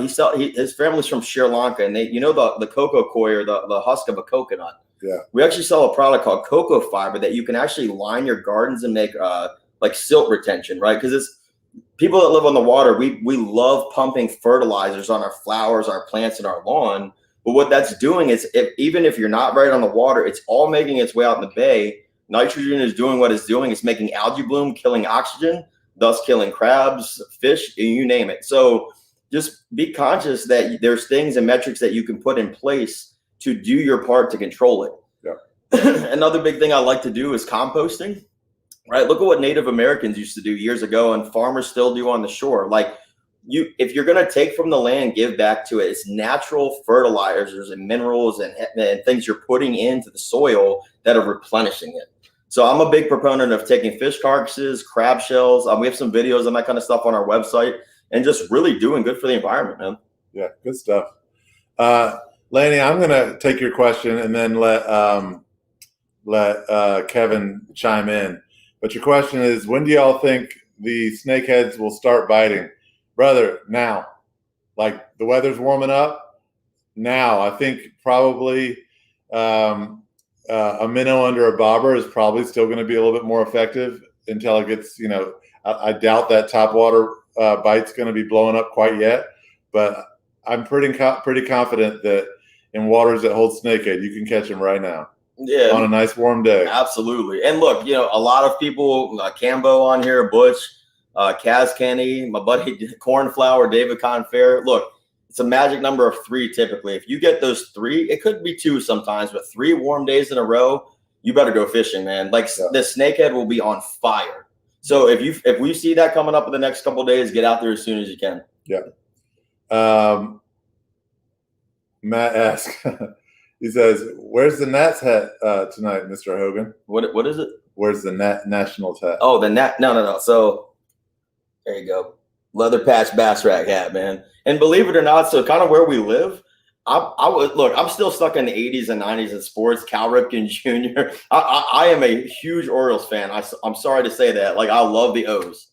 his family's from Sri Lanka, and they, the cocoa koi, or the husk of a coconut. Yeah. We actually sell a product called Coco Fiber that you can actually line your gardens and make like silt retention, right? Because it's people that live on the water. We love pumping fertilizers on our flowers, our plants, and our lawn. But what that's doing is, even if you're not right on the water, it's all making its way out in the bay. Nitrogen is doing what it's doing. It's making algae bloom, killing oxygen, thus killing crabs, fish, you name it. So just be conscious that there's things and metrics that you can put in place to do your part to control it. Yeah. Another big thing I like to do is composting, right? Look at what Native Americans used to do years ago, and farmers still do on the shore. Like, if you're going to take from the land, give back to it. It's natural fertilizers and minerals and things you're putting into the soil that are replenishing it. So I'm a big proponent of taking fish carcasses, crab shells. We have some videos and that kind of stuff on our website, and just really doing good for the environment, man. Yeah, good stuff. Laney, I'm going to take your question and then let Kevin chime in. But your question is, when do y'all think the snakeheads will start biting? Brother, now. Like, the weather's warming up now. I think probably a minnow under a bobber is probably still going to be a little bit more effective until it gets, I doubt that topwater bite's going to be blowing up quite yet. But I'm pretty confident that in waters that hold snakehead, you can catch them right now. Yeah, on a nice warm day. Absolutely. And look, a lot of people, Cambo on here, Butch, Kaz Kenny, my buddy Cornflower, David Confair. Look, it's a magic number of 3 typically. If you get those 3, it could be 2 sometimes, but 3 warm days in a row, you better go fishing, man. Like, the snakehead will be on fire. So if we see that coming up in the next couple of days, get out there as soon as you can. Yeah. Matt asks, he says, "Where's the Nats hat tonight, Mr. Hogan?" What is it? Where's the Nationals hat? Oh, the No. So there you go. Leather patch bass rack hat, man. And believe it or not, so kind of where we live, I'm still stuck in the 80s and 90s in sports. Cal Ripken Jr. I am a huge Orioles fan. I'm sorry to say that. Like, I love the O's.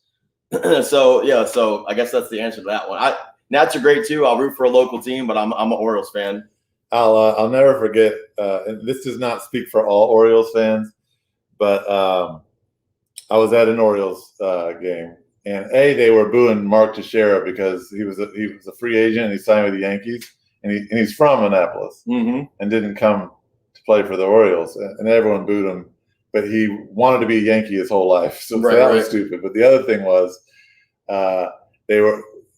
So I guess that's the answer to that one. Nats are great too. I'll root for a local team, but I'm an Orioles fan. I'll never forget, and this does not speak for all Orioles fans, but I was at an Orioles game, and they were booing Mark Teixeira because he was a free agent and he signed with the Yankees, and he's from Annapolis and didn't come to play for the Orioles, and everyone booed him, but he wanted to be a Yankee his whole life, so that was stupid. But the other thing was,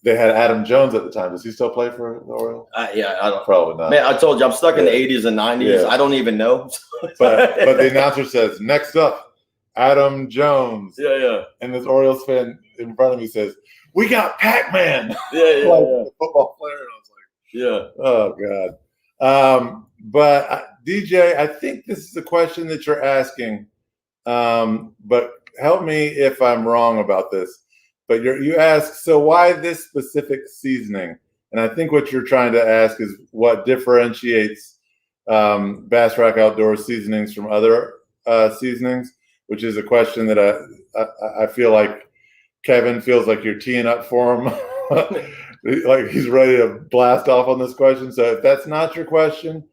they had Adam Jones at the time. Does he still play for the Orioles? Yeah, I don't. Probably not. Man, I told you I'm stuck in the 80s and 90s. Yeah. I don't even know. but the announcer says, "Next up, Adam Jones." Yeah. And this Orioles fan in front of me says, "We got Pac-Man." Yeah. Like a football player. And I was like, "Yeah." Oh God. But DJ, I think this is a question that you're asking. But help me if I'm wrong about this. But you ask, so why this specific seasoning? And I think what you're trying to ask is what differentiates Bass Rack Outdoors seasonings from other seasonings, which is a question that I feel like Kevin feels like you're teeing up for him. Like he's ready to blast off on this question. So if that's not your question,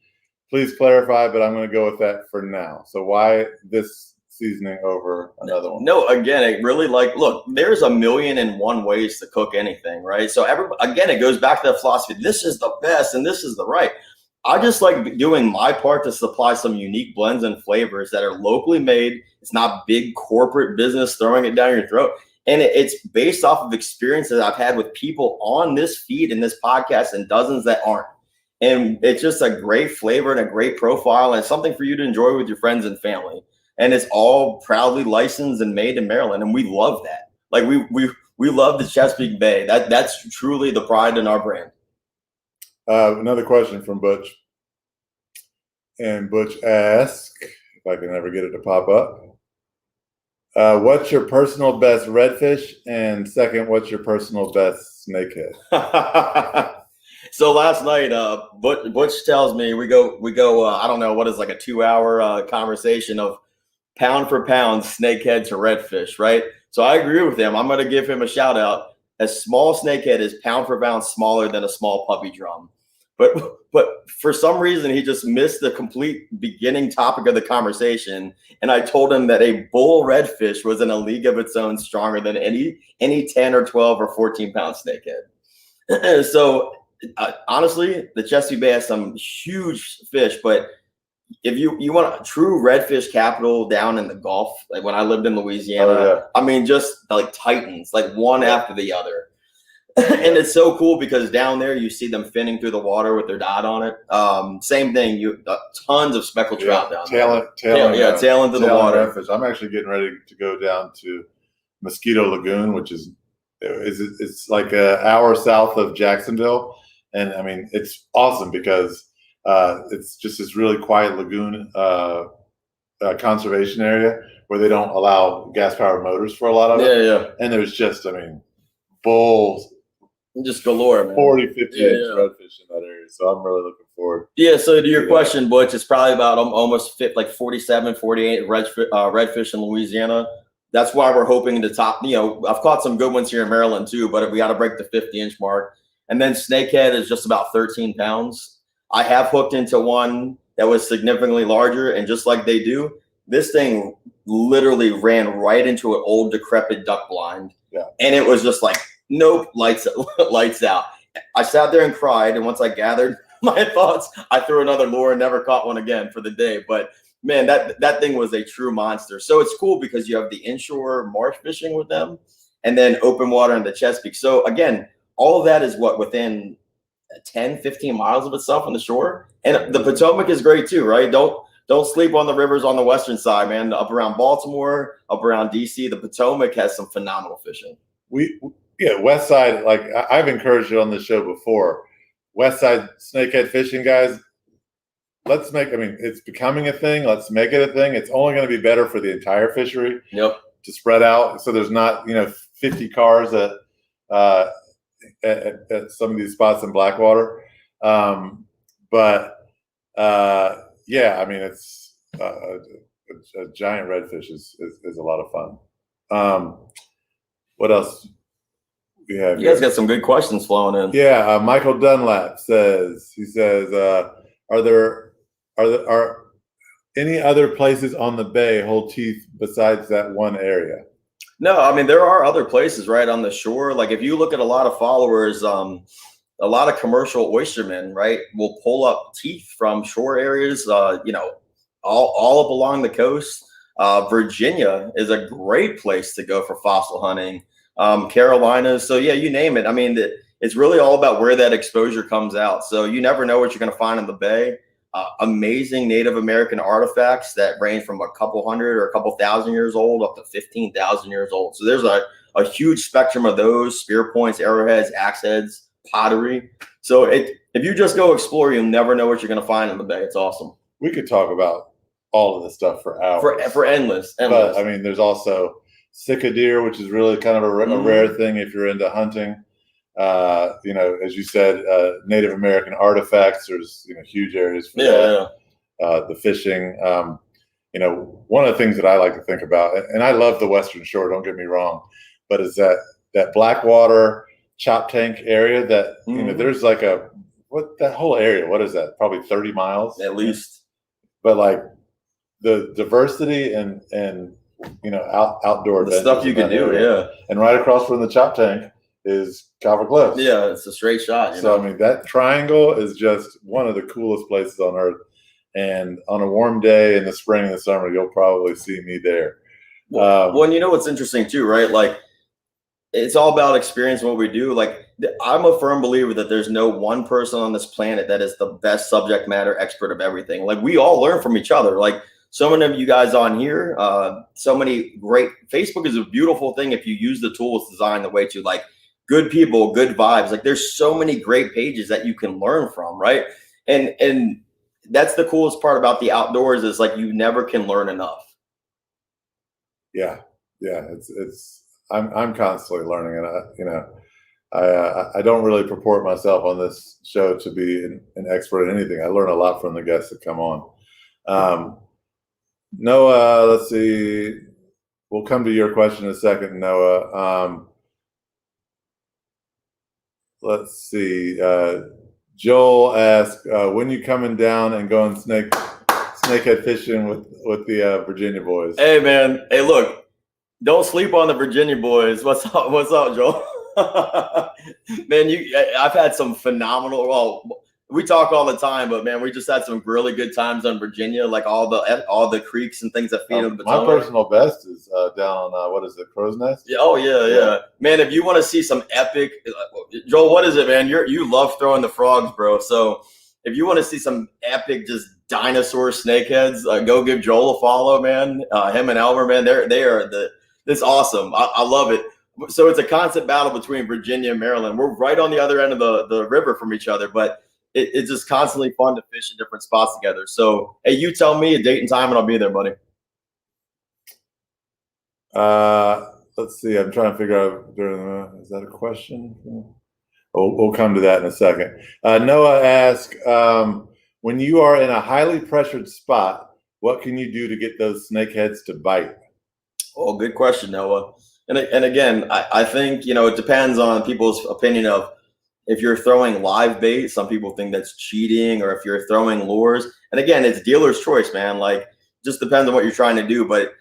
please clarify, but I'm going to go with that for now. So why this seasoning over another one? No, again, it really look, there's 1,000,001 ways to cook anything, right? So again, it goes back to the philosophy. This is the best and this is the right. I just like doing my part to supply some unique blends and flavors that are locally made. It's not big corporate business throwing it down your throat. And it's based off of experiences I've had with people on this feed and this podcast and dozens that aren't. And it's just a great flavor and a great profile and something for you to enjoy with your friends and family. And it's all proudly licensed and made in Maryland, and we love that. Like we love the Chesapeake Bay. That's truly the pride in our brand. Another question from Butch. And Butch asks, if I can ever get it to pop up, what's your personal best redfish? And second, what's your personal best snakehead? So last night, Butch tells me we go. I don't know what is like a 2-hour conversation of pound for pound snakehead to redfish, right? So I agree with him. I'm going to give him a shout out. A small snakehead is pound for pound smaller than a small puppy drum. But for some reason, he just missed the complete beginning topic of the conversation. And I told him that a bull redfish was in a league of its own, stronger than any 10 or 12 or 14 pound snakehead. So honestly, the Chesapeake Bay has some huge fish, but if you want a true redfish capital down in the Gulf, like when I lived in Louisiana, I mean, just like titans, like one after the other. And it's so cool because down there you see them finning through the water with their dot on it. Same thing, tons of speckled trout down there. Tail into the water. Redfish. I'm actually getting ready to go down to Mosquito Lagoon, which is it's like an hour south of Jacksonville, and I mean it's awesome because it's just this really quiet lagoon conservation area where they don't allow gas powered motors for a lot of it. And there's just, I mean, bulls. Just galore, man. 40, 50 inch redfish in that area. So I'm really looking forward. Yeah, so to your question, Butch, it's probably about almost like 47, 48 redfish in Louisiana. That's why we're hoping to top, I've caught some good ones here in Maryland too, but we got to break the 50-inch mark. And then snakehead is just about 13 pounds. I have hooked into one that was significantly larger, and just like they do, this thing literally ran right into an old decrepit duck blind. Yeah. And it was just like, nope, lights out. I sat there and cried, and once I gathered my thoughts, I threw another lure and never caught one again for the day. But man, that thing was a true monster. So it's cool because you have the inshore marsh fishing with them, and then open water in the Chesapeake. So again, all of that is within 10, 15 miles of itself on the shore. And the Potomac is great too, right? Don't sleep on the rivers on the western side, man. Up around Baltimore, up around DC, the Potomac has some phenomenal fishing. West side, like I've encouraged it on the show before. West side snakehead fishing, guys. It's becoming a thing. Let's make it a thing. It's only going to be better for the entire fishery. Yep. To spread out, so there's not 50 cars at some of these spots in Blackwater. Yeah, I mean, it's a giant redfish is a lot of fun. What else we have? You guys got some good questions flowing in. Yeah, Michael Dunlap says, are any other places on the bay hold teeth besides that one area? No, I mean, there are other places right on the shore. Like if you look at a lot of followers, a lot of commercial oystermen, right, will pull up teeth from shore areas, all up along the coast. Virginia is a great place to go for fossil hunting. Carolinas. So yeah, you name it. I mean, it's really all about where that exposure comes out. So you never know what you're going to find in the bay. Amazing Native American artifacts that range from a couple hundred or a couple thousand years old up to 15,000 years old. So there's a huge spectrum of those: spear points, arrowheads, axe heads, pottery. So if you just go explore, you'll never know what you're going to find in the bay. It's awesome. We could talk about all of this stuff for hours. For endless. But I mean, there's also Sika deer, which is really kind of a rare thing if you're into hunting. As you said, Native American artifacts. There's huge areas for the fishing. One of the things that I like to think about, and I love the Western Shore, don't get me wrong, but is that Blackwater chop tank area that there's like that whole area. What is that? Probably 30 miles at least. But like the diversity and outdoor the stuff you can do, and right across from the chop tank is Calvert Cliffs. Yeah, it's a straight shot. I mean, that triangle is just one of the coolest places on earth. And on a warm day in the spring and the summer, you'll probably see me there. Well, and what's interesting too, right? Like, it's all about experience and what we do. Like, I'm a firm believer that there's no one person on this planet that is the best subject matter expert of everything. Like, we all learn from each other. Like, so many of you guys on here, so many great. Facebook is a beautiful thing if you use the tools designed the way to, like, good people, good vibes. Like there's so many great pages that you can learn from, right? And that's the coolest part about the outdoors is like you never can learn enough. Yeah, I'm constantly learning, and I don't really purport myself on this show to be an expert in anything. I learn a lot from the guests that come on. Noah, let's see. We'll come to your question in a second, Noah. Let's see. Joel asked, when you coming down and going snakehead fishing with the Virginia boys? Hey man, hey look, don't sleep on the Virginia boys. What's up, Joel? Man, I've had some phenomenal. Well, we talk all the time, but man, we just had some really good times on Virginia, like all the creeks and things that feed them. My personal best is down on what is it, Crow's Nest? Yeah, oh yeah. Man, if you want to see some epic, Joel, what is it, man? You love throwing the frogs, bro. So if you want to see some epic, just dinosaur snakeheads, go give Joel a follow, man. Him and Elmer, man, it's awesome. I love it. So it's a constant battle between Virginia and Maryland. We're right on the other end of the river from each other, but it's just constantly fun to fish in different spots together. So, hey, you tell me a date and time and I'll be there, buddy. Let's see. I'm trying to figure out, is that a question? We'll come to that in a second. Noah asked, when you are in a highly pressured spot, what can you do to get those snakeheads to bite? Oh, good question, Noah. And again, I think, it depends on people's opinion of if you're throwing live bait, some people think that's cheating, or if you're throwing lures. And again, it's dealer's choice, man. Like, just depends on what you're trying to do. But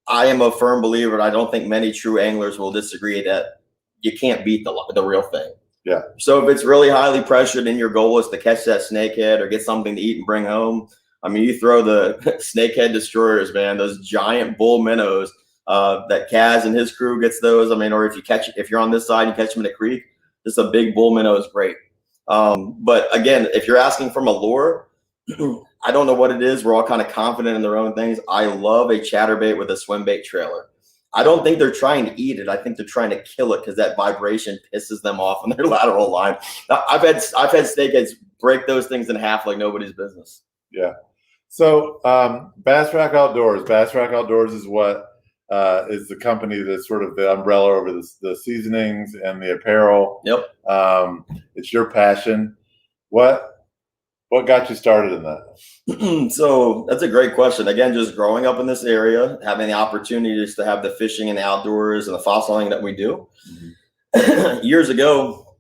I am a firm believer, and I don't think many true anglers will disagree that you can't beat the real thing. Yeah. So if it's really highly pressured and your goal is to catch that snakehead or get something to eat and bring home, I mean, you throw the snakehead destroyers, man, those giant bull minnows. That Kaz and his crew gets those. I mean, or if you're on this side, you catch them in a creek, just a big bull minnow is great. But again, if you're asking from a lure, I don't know what it is. We're all kind of confident in their own things. I love a chatterbait with a swim bait trailer. I don't think they're trying to eat it. I think they're trying to kill it because that vibration pisses them off on their lateral line. I've had snakeheads break those things in half like nobody's business. Yeah. So Bass Rack Outdoors. Bass Rack Outdoors is what is the company that's sort of the umbrella over the seasonings and the apparel. Yep. It's your passion. What got you started in that? So that's a great question. Again, just growing up in this area, having the opportunities to have the fishing and the outdoors and the fossiling that we do. Mm-hmm. Years ago,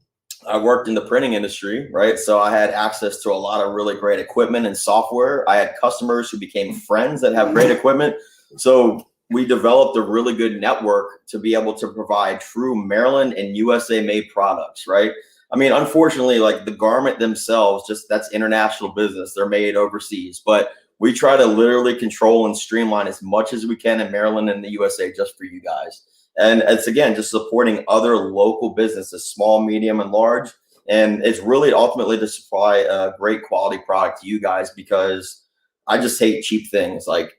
I worked in the printing industry, right? So I had access to a lot of really great equipment and software. I had customers who became friends that have great equipment. So we developed a really good network to be able to provide true Maryland and USA made products, right? I mean, unfortunately, like the garment themselves, just that's international business. They're made overseas, but we try to literally control and streamline as much as we can in Maryland and the USA just for you guys. And it's, again, just supporting other local businesses, small, medium, and large. And it's really ultimately to supply a great quality product to you guys, because I just hate cheap things. Like,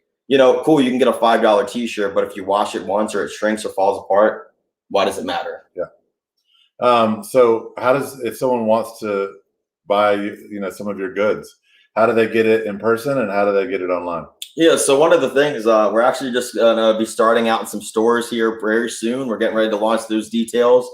cool, you can get a $5 t-shirt, but if you wash it once or it shrinks or falls apart, why does it matter? Yeah. So if someone wants to buy, some of your goods, how do they get it in person and how do they get it online? Yeah. So one of the things, we're actually just going to be starting out in some stores here very soon. We're getting ready to launch those details.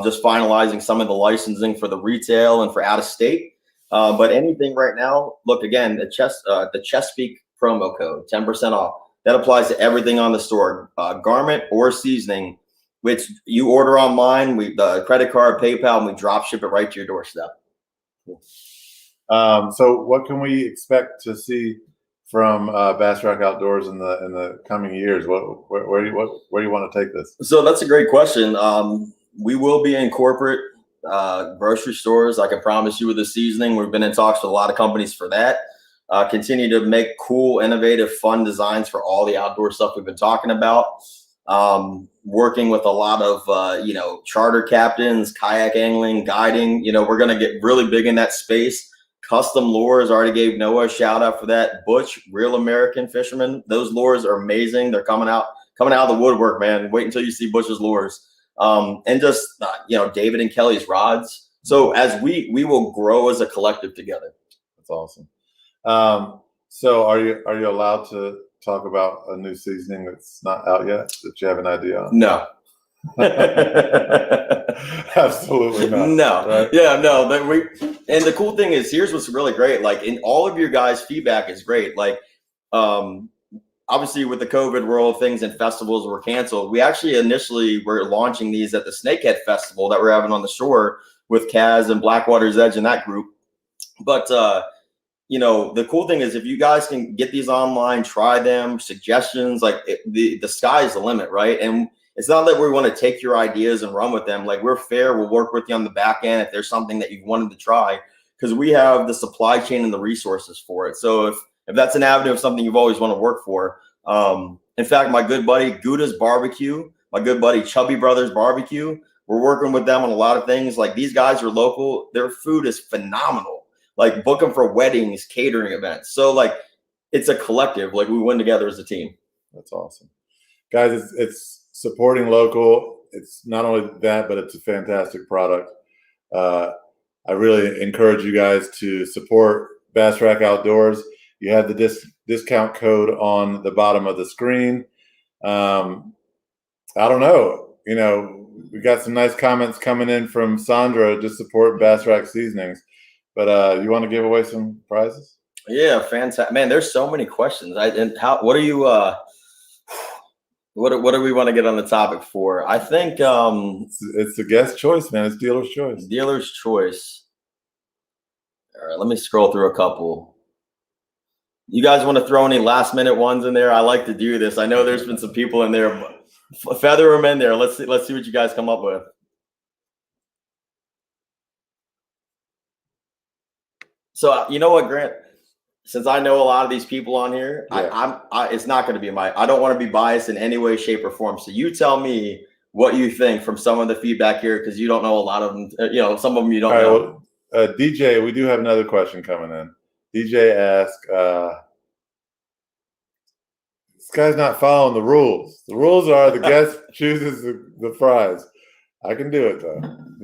Just finalizing some of the licensing for the retail and for out of state. But anything right now, look, again, the Chesapeake promo code, 10% off. That applies to everything on the store, garment or seasoning, which you order online, the credit card, PayPal, and we drop ship it right to your doorstep. Cool. So what can we expect to see from Bass Rack Outdoors in the coming years? Where do you want to take this? So that's a great question. We will be in corporate grocery stores. I can promise you with the seasoning. We've been in talks with a lot of companies for that. Continue to make cool, innovative, fun designs for all the outdoor stuff we've been talking about. Working with a lot of, charter captains, kayak angling, guiding. We're going to get really big in that space. Custom lures, already gave Noah a shout out for that. Butch, Real American Fisherman. Those lures are amazing. They're coming out of the woodwork, man. Wait until you see Butch's lures. and just David and Kelly's rods. So as we will grow as a collective together. That's awesome. So are you allowed to talk about a new seasoning that's not out yet that you have an idea on? No. Absolutely not. No. Right? Yeah, no. And the cool thing is, here's what's really great. Like, in all of your guys' feedback is great. Like, obviously with the COVID world, things and festivals were canceled. We actually initially were launching these at the Snakehead Festival that we're having on the shore with Kaz and Blackwater's Edge and that group. But the cool thing is, if you guys can get these online, try them, suggestions, like the sky's the limit, right? And it's not that we want to take your ideas and run with them. Like, we're fair. We'll work with you on the back end if there's something that you wanted to try, because we have the supply chain and the resources for it. So if that's an avenue of something you've always want to work for. In fact, my good buddy Gouda's Barbecue, my good buddy Chubby Brothers Barbecue, we're working with them on a lot of things. Like, these guys are local. Their food is phenomenal. Like, book them for weddings, catering events. So, like, it's a collective. Like, we win together as a team. That's awesome. Guys, it's supporting local. It's not only that, but it's a fantastic product. I really encourage you guys to support Bass Rack Outdoors. You have the discount code on the bottom of the screen. I don't know. We got some nice comments coming in from Sandra to support Bass Rack Seasonings. But you want to give away some prizes? Yeah, fantastic, man. There's so many questions. What are you? What do we want to get on the topic for? I think it's the guest choice, man. It's dealer's choice. Dealer's choice. All right, let me scroll through a couple. You guys want to throw any last minute ones in there? I like to do this. I know there's been some people in there. Feather them in there. Let's see what you guys come up with. So you know what, Grant? Since I know a lot of these people on here, yeah. It's not going to be I don't want to be biased in any way, shape, or form. So you tell me what you think from some of the feedback here, because you don't know a lot of them. Some of them you don't know. Well, DJ, we do have another question coming in. DJ asked, this guy's not following the rules. The rules are the guest chooses the prize. I can do it, though.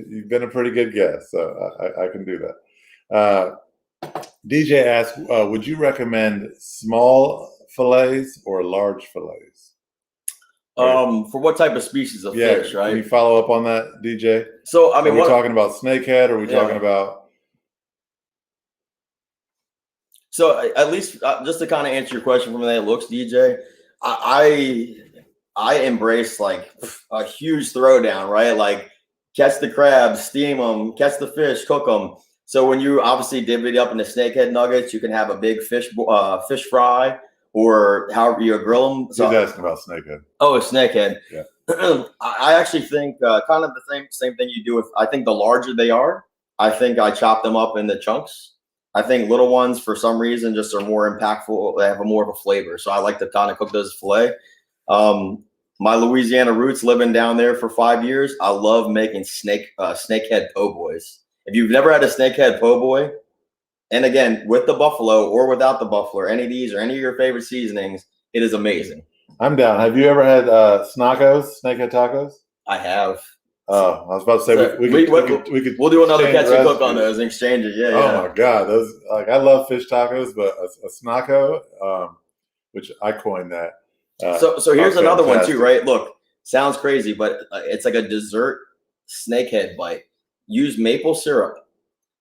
You've been a pretty good guest, so I can do that. DJ asked, would you recommend small fillets or large fillets? For what type of species of fish, right? Can you follow up on that, DJ? So, I mean, are we talking about snakehead? Or are we talking about? So, at least just to kind of answer your question from the way it looks, DJ, I embrace like a huge throwdown, right? Like, catch the crabs, steam them, catch the fish, cook them. So when you obviously divvy it up into snakehead nuggets, you can have a big fish fry, or however you grill them. So, he's asking about snakehead. Oh, a snakehead. Yeah. I actually think kind of the same thing you do with. I think the larger they are, I think I chop them up into chunks. I think little ones, for some reason, just are more impactful. They have more of a flavor. So I like to kind of cook those as filet. My Louisiana roots, living down there for 5 years, I love making snakehead po' boys. If you've never had a snakehead po' boy, and again, with the buffalo or without the buffalo, or any of these or any of your favorite seasonings, it is amazing. I'm down. Have you ever had snakehead tacos? I have. Oh, I was about to say, so we'll do another catch and cook on those and exchange it. Yeah. Oh my God. Those, like, I love fish tacos, but a snacko, which I coined that. So here's another one too, right? Look, sounds crazy, but it's like a dessert snakehead bite. Use maple syrup,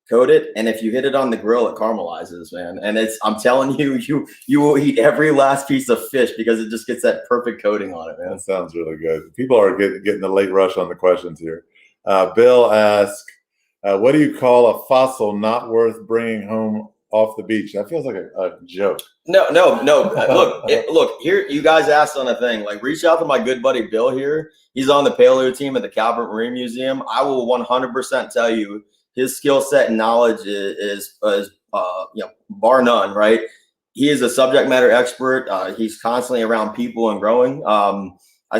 coat it, and if you hit it on the grill, it caramelizes, man. And I'm telling you, you will eat every last piece of fish because it just gets that perfect coating on it, man. That sounds really good. People are getting the late rush on the questions here. Bill asked, what do you call a fossil not worth bringing home off the beach? That feels like a joke. No. Look, here, you guys asked on a thing. Like, reach out to my good buddy Bill here. He's on the paleo team at the Calvert Marine Museum. I will 100% tell you his skill set and knowledge is bar none, right? He is a subject matter expert. He's constantly around people and growing.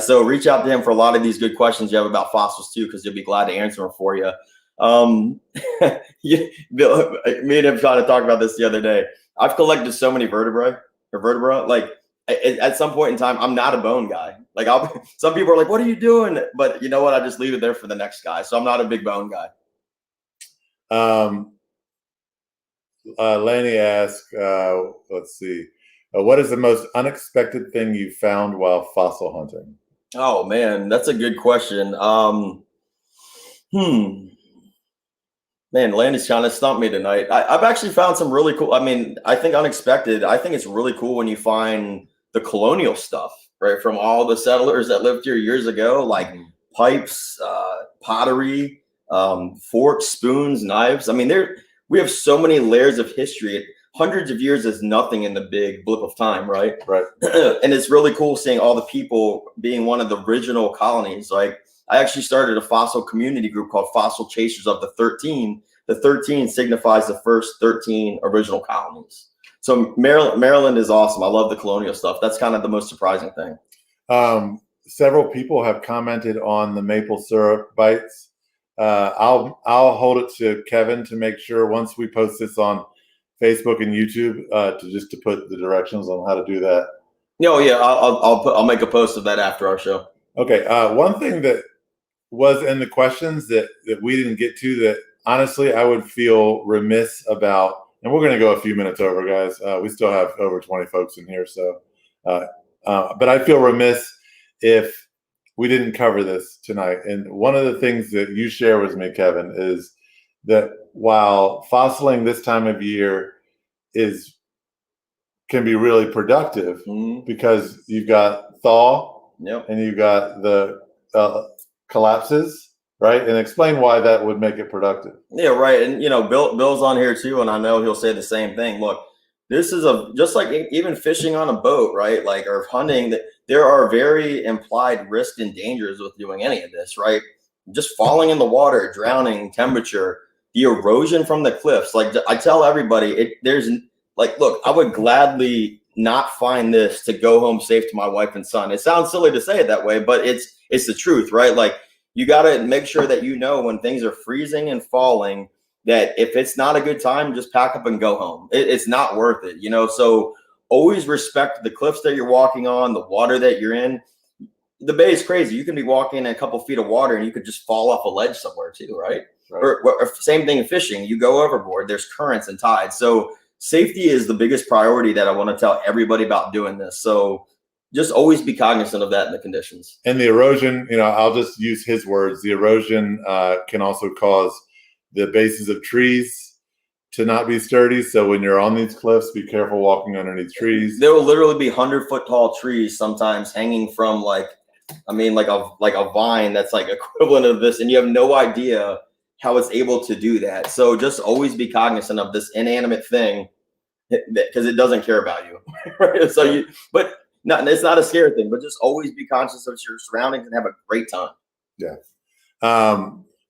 So reach out to him for a lot of these good questions you have about fossils too, because he'll be glad to answer them for you. Bill, me and him kind of talked about this the other day. I've collected so many vertebra. Like, at some point in time, I'm not a bone guy. Like some people are like, what are you doing? But you know what? I just leave it there for the next guy. So I'm not a big bone guy. Lanny asked, let's see, what is the most unexpected thing you found while fossil hunting? Oh man, that's a good question. Man, Lanny's kind of stumped me tonight. I've actually found some really cool. I mean, I think unexpected. I think it's really cool when you find the colonial stuff, right, from all the settlers that lived here years ago, like pipes, pottery, forks, spoons, knives. I mean, we have so many layers of history. Hundreds of years is nothing in the big blip of time, right? Right. And it's really cool seeing all the people being one of the original colonies. Like I actually started a fossil community group called Fossil Chasers of the 13. The 13 signifies the first 13 original colonies. So Maryland is awesome. I love the colonial stuff. That's kind of the most surprising thing. Several people have commented on the maple syrup bites. I'll hold it to Kevin to make sure once we post this on Facebook and YouTube to put the directions on how to do that. Oh yeah, I'll make a post of that after our show. Okay. One thing that was in the questions that we didn't get to that honestly I would feel remiss about, and we're going to go a few minutes over, guys. We still have over 20 folks in here, so but I feel remiss if we didn't cover this tonight. And one of the things that you share with me, Kevin, is that while fossiling this time of year can be really productive because you've got thaw and you've got the collapses, right? And explain why that would make it productive. Yeah, right. And Bill's on here too, and I know he'll say the same thing. Look, this is just like even fishing on a boat, right? Like, or hunting, that there are very implied risks and dangers with doing any of this, right? Just falling in the water, drowning, temperature, the erosion from the cliffs. Like I tell everybody, look, I would gladly not find this to go home safe to my wife and son. It sounds silly to say it that way, but it's the truth, right? Like you got to make sure that when things are freezing and falling, that if it's not a good time, just pack up and go home. It's not worth it, So always respect the cliffs that you're walking on, the water that you're in. The bay is crazy. You can be walking in a couple feet of water and you could just fall off a ledge somewhere too, right? Or same thing in fishing. You go overboard. There's currents and tides. So safety is the biggest priority that I want to tell everybody about doing this. So just always be cognizant of that in the conditions. And the erosion, I'll just use his words. The erosion can also cause the bases of trees to not be sturdy. So when you're on these cliffs, be careful walking underneath trees. There will literally be 100-foot tall trees sometimes hanging from like a vine that's like equivalent of this, and you have no idea how it's able to do that. So just always be cognizant of this inanimate thing because it doesn't care about you. Right? So it's not a scary thing, but just always be conscious of your surroundings and have a great time. Yeah.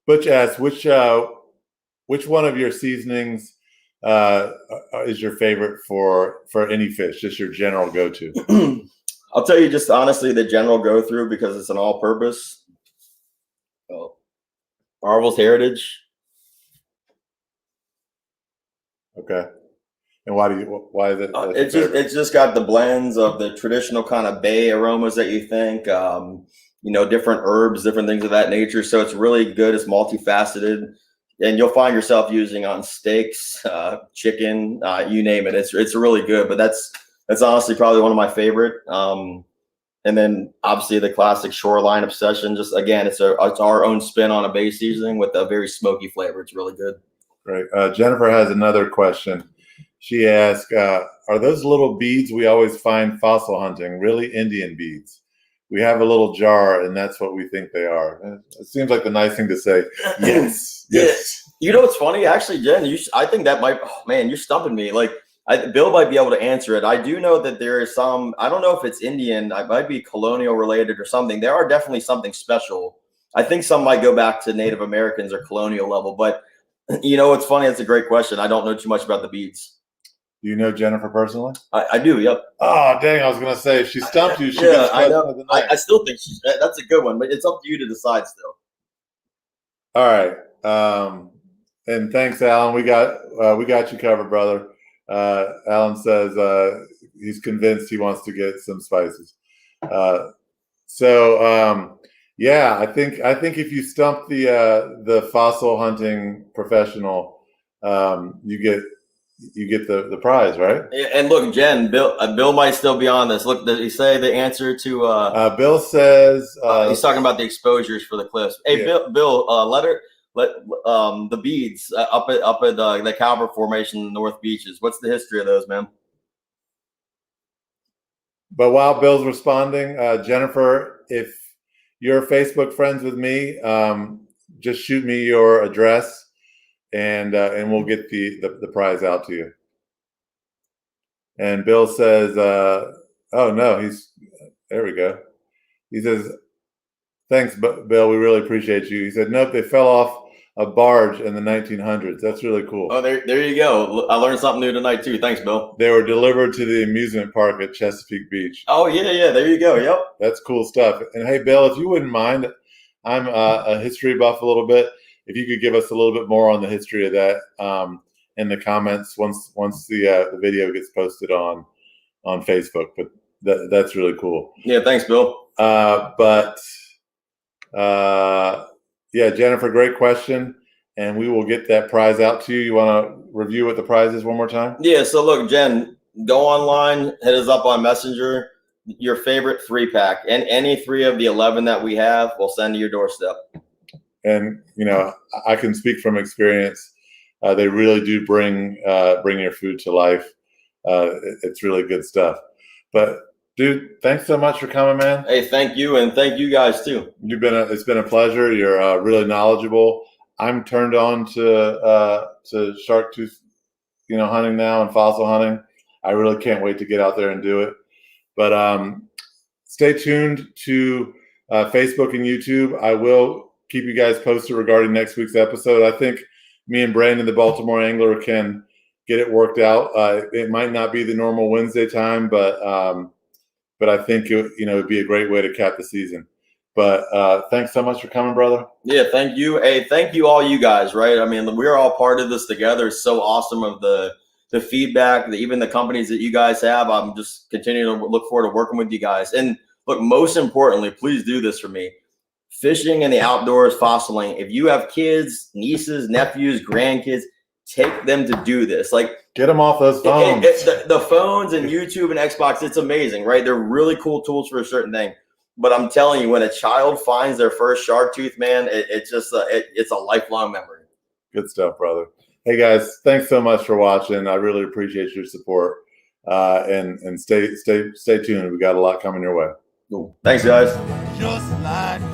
Butch asks, which one of your seasonings is your favorite for any fish? Just your general go-to. I'll tell you just honestly the general go-through because it's an all-purpose. Marvel's Heritage. Okay. And why is it? It's just got the blends of the traditional kind of bay aromas that you think, different herbs, different things of that nature. So it's really good. It's multifaceted, and you'll find yourself using on steaks, chicken, you name it. It's really good. But that's honestly probably one of my favorite. And then obviously the classic Shoreline Obsession. Just again, it's our own spin on a bay seasoning with a very smoky flavor. It's really good. Great. Jennifer has another question. She asked, are those little beads we always find fossil hunting really Indian beads? We have a little jar, and that's what we think they are. It seems like the nice thing to say. Yes. Yes. You know what's funny? Actually, Jen, I think that might. Oh man, you're stumping me. Like Bill might be able to answer it. I do know that there is some. I don't know if it's Indian. It might be colonial related or something. There are definitely something special. I think some might go back to Native Americans or colonial level. But you know what's funny? That's a great question. I don't know too much about the beads. Do you know Jennifer personally? I do. Yep. Oh, dang. I was going to say, if she stumped you, I know. I still think that's a good one, but it's up to you to decide still. All right. And thanks, Alan. We got you covered, brother. Alan says he's convinced he wants to get some spices. So yeah, I think if you stump the fossil hunting professional, you get the prize, right? And look, Jen, Bill might still be on this. Look, did he say the answer to? Bill says he's talking about the exposures for the cliffs. Hey, yeah. Bill, let the beads up at the Calvert Formation, North Beaches. What's the history of those, man? But while Bill's responding, Jennifer, if you're Facebook friends with me, just shoot me your address, and we'll get the prize out to you. And Bill says, "Oh no, there we go." He says, "Thanks, Bill. We really appreciate you." He said, "Nope, they fell off a barge in the 1900s. That's really cool." Oh, there you go. I learned something new tonight too. Thanks, Bill. They were delivered to the amusement park at Chesapeake Beach. Oh yeah. There you go. Yep. That's cool stuff. And hey, Bill, if you wouldn't mind, I'm a history buff a little bit. If you could give us a little bit more on the history of that in the comments once the video gets posted on Facebook. But that's really cool. Yeah. Thanks, Bill. Yeah, Jennifer, great question. And we will get that prize out to you. You want to review what the prize is one more time? Yeah. So look, Jen, go online, hit us up on Messenger. Your favorite 3-pack, and any 3 of the 11 that we have, we'll send to your doorstep. And I can speak from experience. They really do bring your food to life. It's really good stuff. But dude, thanks so much for coming, man. Hey, thank you, and thank you guys too. It's been a pleasure. You're really knowledgeable. I'm turned on to shark tooth, hunting now and fossil hunting. I really can't wait to get out there and do it. But stay tuned to Facebook and YouTube. I will keep you guys posted regarding next week's episode. I think me and Brandon, the Baltimore Angler, can get it worked out. It might not be the normal Wednesday time, but I think it'd be a great way to cap the season. But thanks so much for coming, brother. Yeah, thank you. Hey, thank you all you guys, right? I mean, we're all part of this together. It's so awesome of the feedback, even the companies that you guys have. I'm just continuing to look forward to working with you guys. And look, most importantly, please do this for me. Fishing in the outdoors, fossiling. If you have kids, nieces, nephews, grandkids, take them to do this. Like, get them off those phones. The phones and YouTube and Xbox, it's amazing, right? They're really cool tools for a certain thing. But I'm telling you, when a child finds their first shark tooth, man, it's just it's a lifelong memory. Good stuff, brother. Hey guys, thanks so much for watching. I really appreciate your support. And stay tuned. We got a lot coming your way. Cool. Thanks, guys. Just like